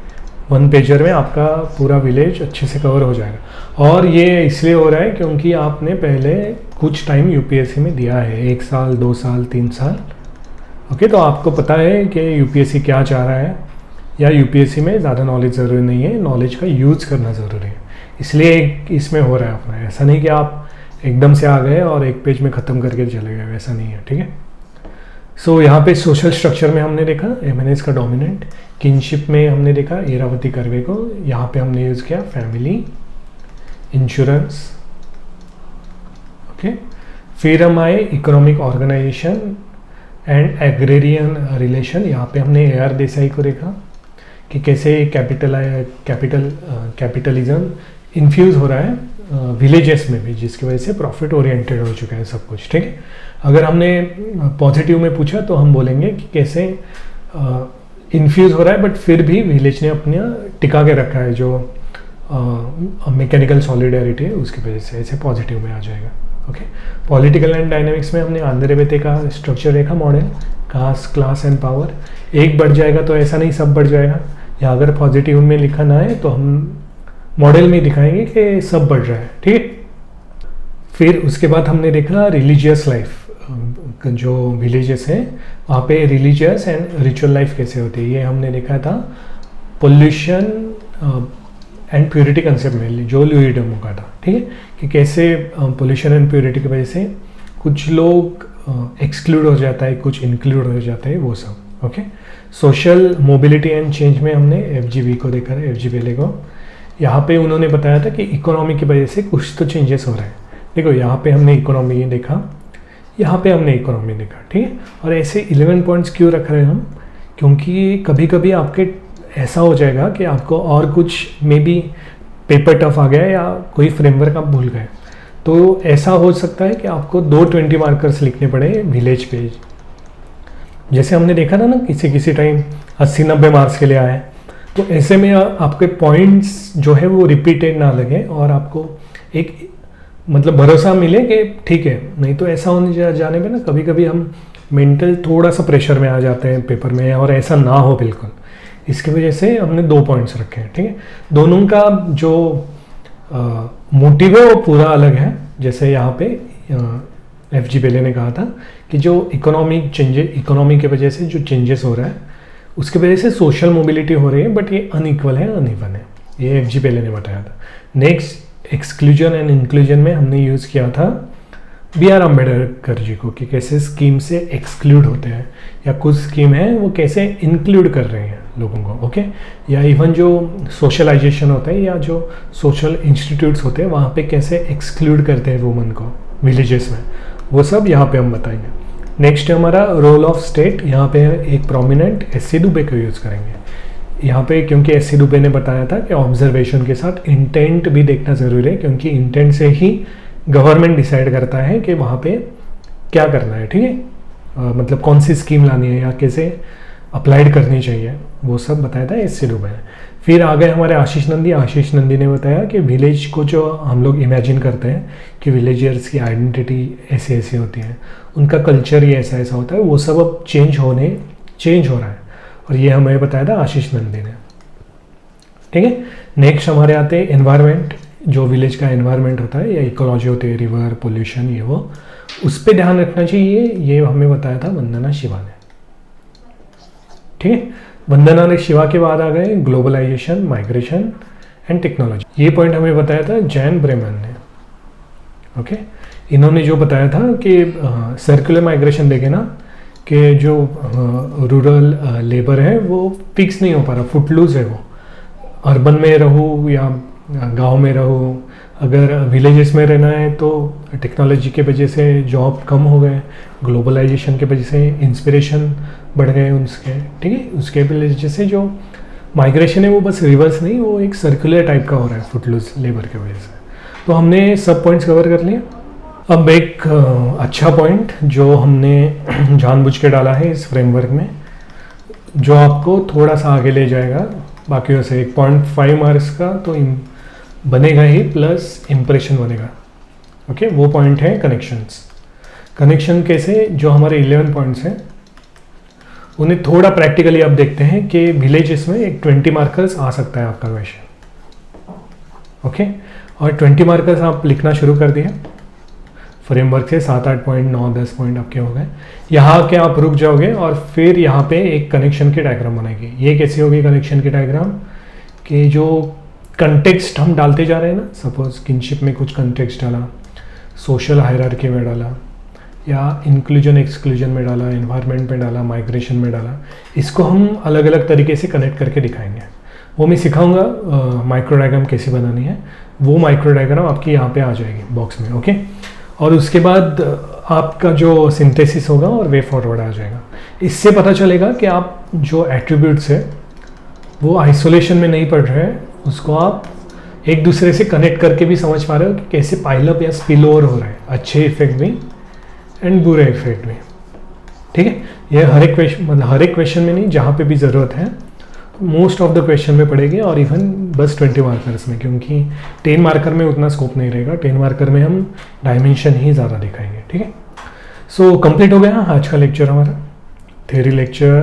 1 पेजर में आपका पूरा विलेज अच्छे से कवर हो जाएगा। और ये इसलिए हो रहा है क्योंकि आपने पहले कुछ टाइम UPSC में दिया है, 1 साल 2 साल 3 साल, ओके। तो आपको पता है कि UPSC क्या चाह रहा है, या UPSC में ज़्यादा नॉलेज ज़रूरी नहीं है, नॉलेज का यूज़ करना ज़रूरी है, इसलिए इसमें हो रहा है अपना। ऐसा नहीं कि आप एकदम से आ गए और एक पेज में ख़त्म करके चले गए, वैसा नहीं है, ठीक है। सो यहाँ पे सोशल स्ट्रक्चर में हमने देखा MNS का डोमिनेंट, किनशिप में हमने देखा इरावती कर्वे को, यहाँ पे हमने यूज़ किया फैमिली, इंश्योरेंस, ओके। फिर हम आए economic organisation and agrarian relation, यहाँ पे हमने AR देसाई को देखा कि कैसे कैपिटलिज्म इन्फ्यूज़ हो रहा है विलेजेस में भी, जिसकी वजह से प्रॉफिट ओरिएंटेड हो चुका है सब कुछ, ठीक है। अगर हमने पॉजिटिव में पूछा तो हम बोलेंगे कि कैसे इन्फ्यूज़ हो रहा है, बट फिर भी विलेज ने अपने टिका के रखा है, जो मैकेनिकल सॉलिडेरिटी है उसकी वजह से, ऐसे पॉजिटिव में आ जाएगा, ओके। पॉलिटिकल एंड डायनामिक्स में हमने आंध्र बेते का स्ट्रक्चर देखा, model, caste, class and power. एक बढ़ जाएगा तो ऐसा नहीं सब बढ़ जाएगा, या अगर पॉजिटिव में लिखा ना है तो हम मॉडल में दिखाएंगे कि सब बढ़ रहा है, ठीक है। फिर उसके बाद हमने देखा रिलीजियस लाइफ, जो विलेजेस हैं वहाँ पे रिलीजियस एंड रिचुअल लाइफ कैसे होती है, ये हमने देखा था पोल्यूशन एंड प्योरिटी कंसेप्ट में, जो लुई डेमो का था, ठीक है, कि कैसे पोल्यूशन एंड प्योरिटी की वजह से कुछ लोग एक्सक्लूड हो जाता है, कुछ इंक्लूड हो जाता है, वो सब, okay. Social mobility and change में हमने FGV को देखा था, FG बेले को। यहाँ पे उन्होंने बताया था कि इकोनॉमी की वजह से कुछ तो चेंजेस हो रहे हैं। देखो यहाँ पे हमने इकोनॉमी देखा, यहाँ पे हमने इकोनॉमी देखा, ठीक है। और ऐसे 11 पॉइंट्स क्यों रख रहे हैं हम, क्योंकि कभी कभी आपके ऐसा हो जाएगा कि आपको और कुछ मे बी पेपर टफ आ गया या कोई फ्रेमवर्क आप भूल गए, तो ऐसा हो सकता है कि आपको 2 20 मार्कर्स लिखने पड़े विलेज पेज। जैसे हमने देखा था ना, किसी टाइम 80-90 मार्क्स के लिए आए, तो ऐसे में आपके पॉइंट्स जो है वो रिपीटेड ना लगे और आपको एक मतलब भरोसा मिले कि ठीक है। नहीं तो ऐसा होने जाने पे ना कभी कभी हम मेंटल थोड़ा सा प्रेशर में आ जाते हैं पेपर में, और ऐसा ना हो बिल्कुल। इसकी वजह से हमने 2 पॉइंट्स रखे हैं, ठीक है। दोनों का जो मोटिव है वो पूरा अलग है। जैसे यहाँ पे FG बेले ने कहा था कि जो इकोनॉमी की वजह से जो चेंजेस हो रहा है उसकी वजह से सोशल मोबिलिटी हो रही है, बट ये अनइक्वल है, अनइवन है, ये FG बेले ने बताया था। नेक्स्ट एक्सक्लूजन एंड इंक्लूजन में हमने यूज़ किया था BR अम्बेडकर जी को कि कैसे स्कीम से एक्सक्लूड होते हैं, या कुछ स्कीम है वो कैसे इंक्लूड कर रहे हैं लोगों को, ओके। या इवन जो सोशलाइजेशन होता है या जो सोशल इंस्टीट्यूट्स होते हैं वहाँ पे कैसे एक्सक्लूड करते हैं वुमन को विलेजेस में, वो सब यहाँ पे हम बताएंगे। नेक्स्ट है हमारा रोल ऑफ स्टेट। यहाँ पे एक प्रोमिनेंट SC दुबे को यूज़ करेंगे यहाँ पे, क्योंकि SC दुबे ने बताया था कि ऑब्जर्वेशन के साथ इंटेंट भी देखना ज़रूरी है, क्योंकि इंटेंट से ही गवर्नमेंट डिसाइड करता है कि वहाँ पे क्या करना है, ठीक है। मतलब कौन सी स्कीम लानी है या कैसे अप्लाइड करनी चाहिए, वो सब बताया था एस सी डुबे ने। फिर आ गए हमारे आशीष नंदी ने बताया कि विलेज को जो हम लोग इमेजिन करते हैं कि विलेजर्स की आइडेंटिटी ऐसी ऐसी होती है, उनका कल्चर ये ऐसा ऐसा होता है, वो सब अब चेंज हो रहा है, और ये हमें बताया था आशीष नंदी ने। ठीक है, नेक्स्ट हमारे आते हैं एनवायरनमेंट, जो विलेज का एनवायरनमेंट होता है या इकोलॉजी होती है, रिवर, पोल्यूशन, ये वो, उस पर ध्यान रखना चाहिए, ये हमें बताया था वंदना शिवा ने। ठीक है, वंदना शिवा के बाद आ गए ग्लोबलाइजेशन, माइग्रेशन एंड टेक्नोलॉजी, ये पॉइंट हमें बताया था जैन ब्रेमन ने। ओके, इन्होंने जो बताया था कि सर्कुलर माइग्रेशन देखे ना, कि जो रूरल लेबर है वो फिक्स नहीं हो पा रहा, फुटलूज है वो, अर्बन में रहूँ या गांव में रहूँ, अगर विलेजेस में रहना है तो टेक्नोलॉजी के वजह से जॉब कम हो गए, ग्लोबलाइजेशन के वजह से इंस्पिरेशन बढ़ गए उसके। ठीक है, उसके वजह से जो माइग्रेशन है वो बस रिवर्स नहीं, वो एक सर्कुलर टाइप का हो रहा है फुटलूज लेबर की वजह से। तो हमने सब पॉइंट्स कवर कर लिए। अब एक अच्छा पॉइंट जो हमने जानबूझ के डाला है इस फ्रेमवर्क में, जो आपको थोड़ा सा आगे ले जाएगा बाकियों से, 1.5 मार्क्स का तो बनेगा ही, प्लस इम्प्रेशन बनेगा। ओके, वो पॉइंट है कनेक्शंस। कनेक्शन कैसे, जो हमारे 11 पॉइंट्स हैं उन्हें थोड़ा प्रैक्टिकली आप देखते हैं कि विलेजेस में एक 20 मार्कर्स आ सकता है आपका क्वेश्चन। ओके, और 20 मार्कर्स आप लिखना शुरू कर दिए फ्रेमवर्क से, 7-8 पॉइंट, 9-10 पॉइंट आपके हो गए। यहाँ के आप रुक जाओगे और फिर यहाँ पे एक कनेक्शन की डायग्राम बनेगी। ये कैसी होगी कनेक्शन की डायग्राम, कि जो कंटेक्स्ट हम डालते जा रहे हैं ना, सपोज किनशिप में कुछ कंटेक्स्ट डाला, सोशल हायरार्की में डाला, या इंक्लूजन एक्सक्लूजन में डाला, एनवायरनमेंट में डाला, माइग्रेशन में डाला, इसको हम अलग अलग तरीके से कनेक्ट करके दिखाएंगे। वो मैं सिखाऊंगा माइक्रो डायग्राम कैसे बनानी है, वो माइक्रो डायग्राम आपकी यहाँ पे आ जाएगी बॉक्स में। ओके, और उसके बाद आपका जो सिंथेसिस होगा और वे फॉरवर्ड आ जाएगा। इससे पता चलेगा कि आप जो एट्रीब्यूट्स है वो आइसोलेशन में नहीं पढ़ रहे हैं, उसको आप एक दूसरे से कनेक्ट करके भी समझ पा रहे हो कि कैसे पाइलअप या स्पिल ओवर हो रहा है, अच्छे इफेक्ट भी एंड बुरे इफेक्ट भी। ठीक है, ये हर एक क्वेश्चन में नहीं, जहाँ पे भी ज़रूरत है मोस्ट ऑफ द क्वेश्चन में पड़ेगी, और इवन बस 20 मार्कर्स में, क्योंकि 10 मार्कर में उतना स्कोप नहीं रहेगा। 10 मार्कर में हम डायमेंशन ही ज़्यादा दिखाएंगे। ठीक है, सो कंप्लीट हो गया आज का लेक्चर, हमारा थ्योरी लेक्चर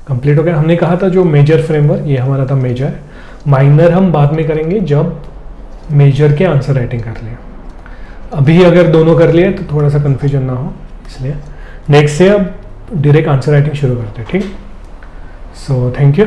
कंप्लीट हो गया। हमने कहा था जो मेजर फ्रेमवर्क, ये हमारा था मेजर, माइनर हम बाद में करेंगे जब मेजर के आंसर राइटिंग कर लिया। अभी अगर दोनों कर लिए तो थोड़ा सा कन्फ्यूजन ना हो, इसलिए नेक्स्ट से अब डायरेक्ट आंसर राइटिंग शुरू करते हैं। ठीक, सो थैंक यू।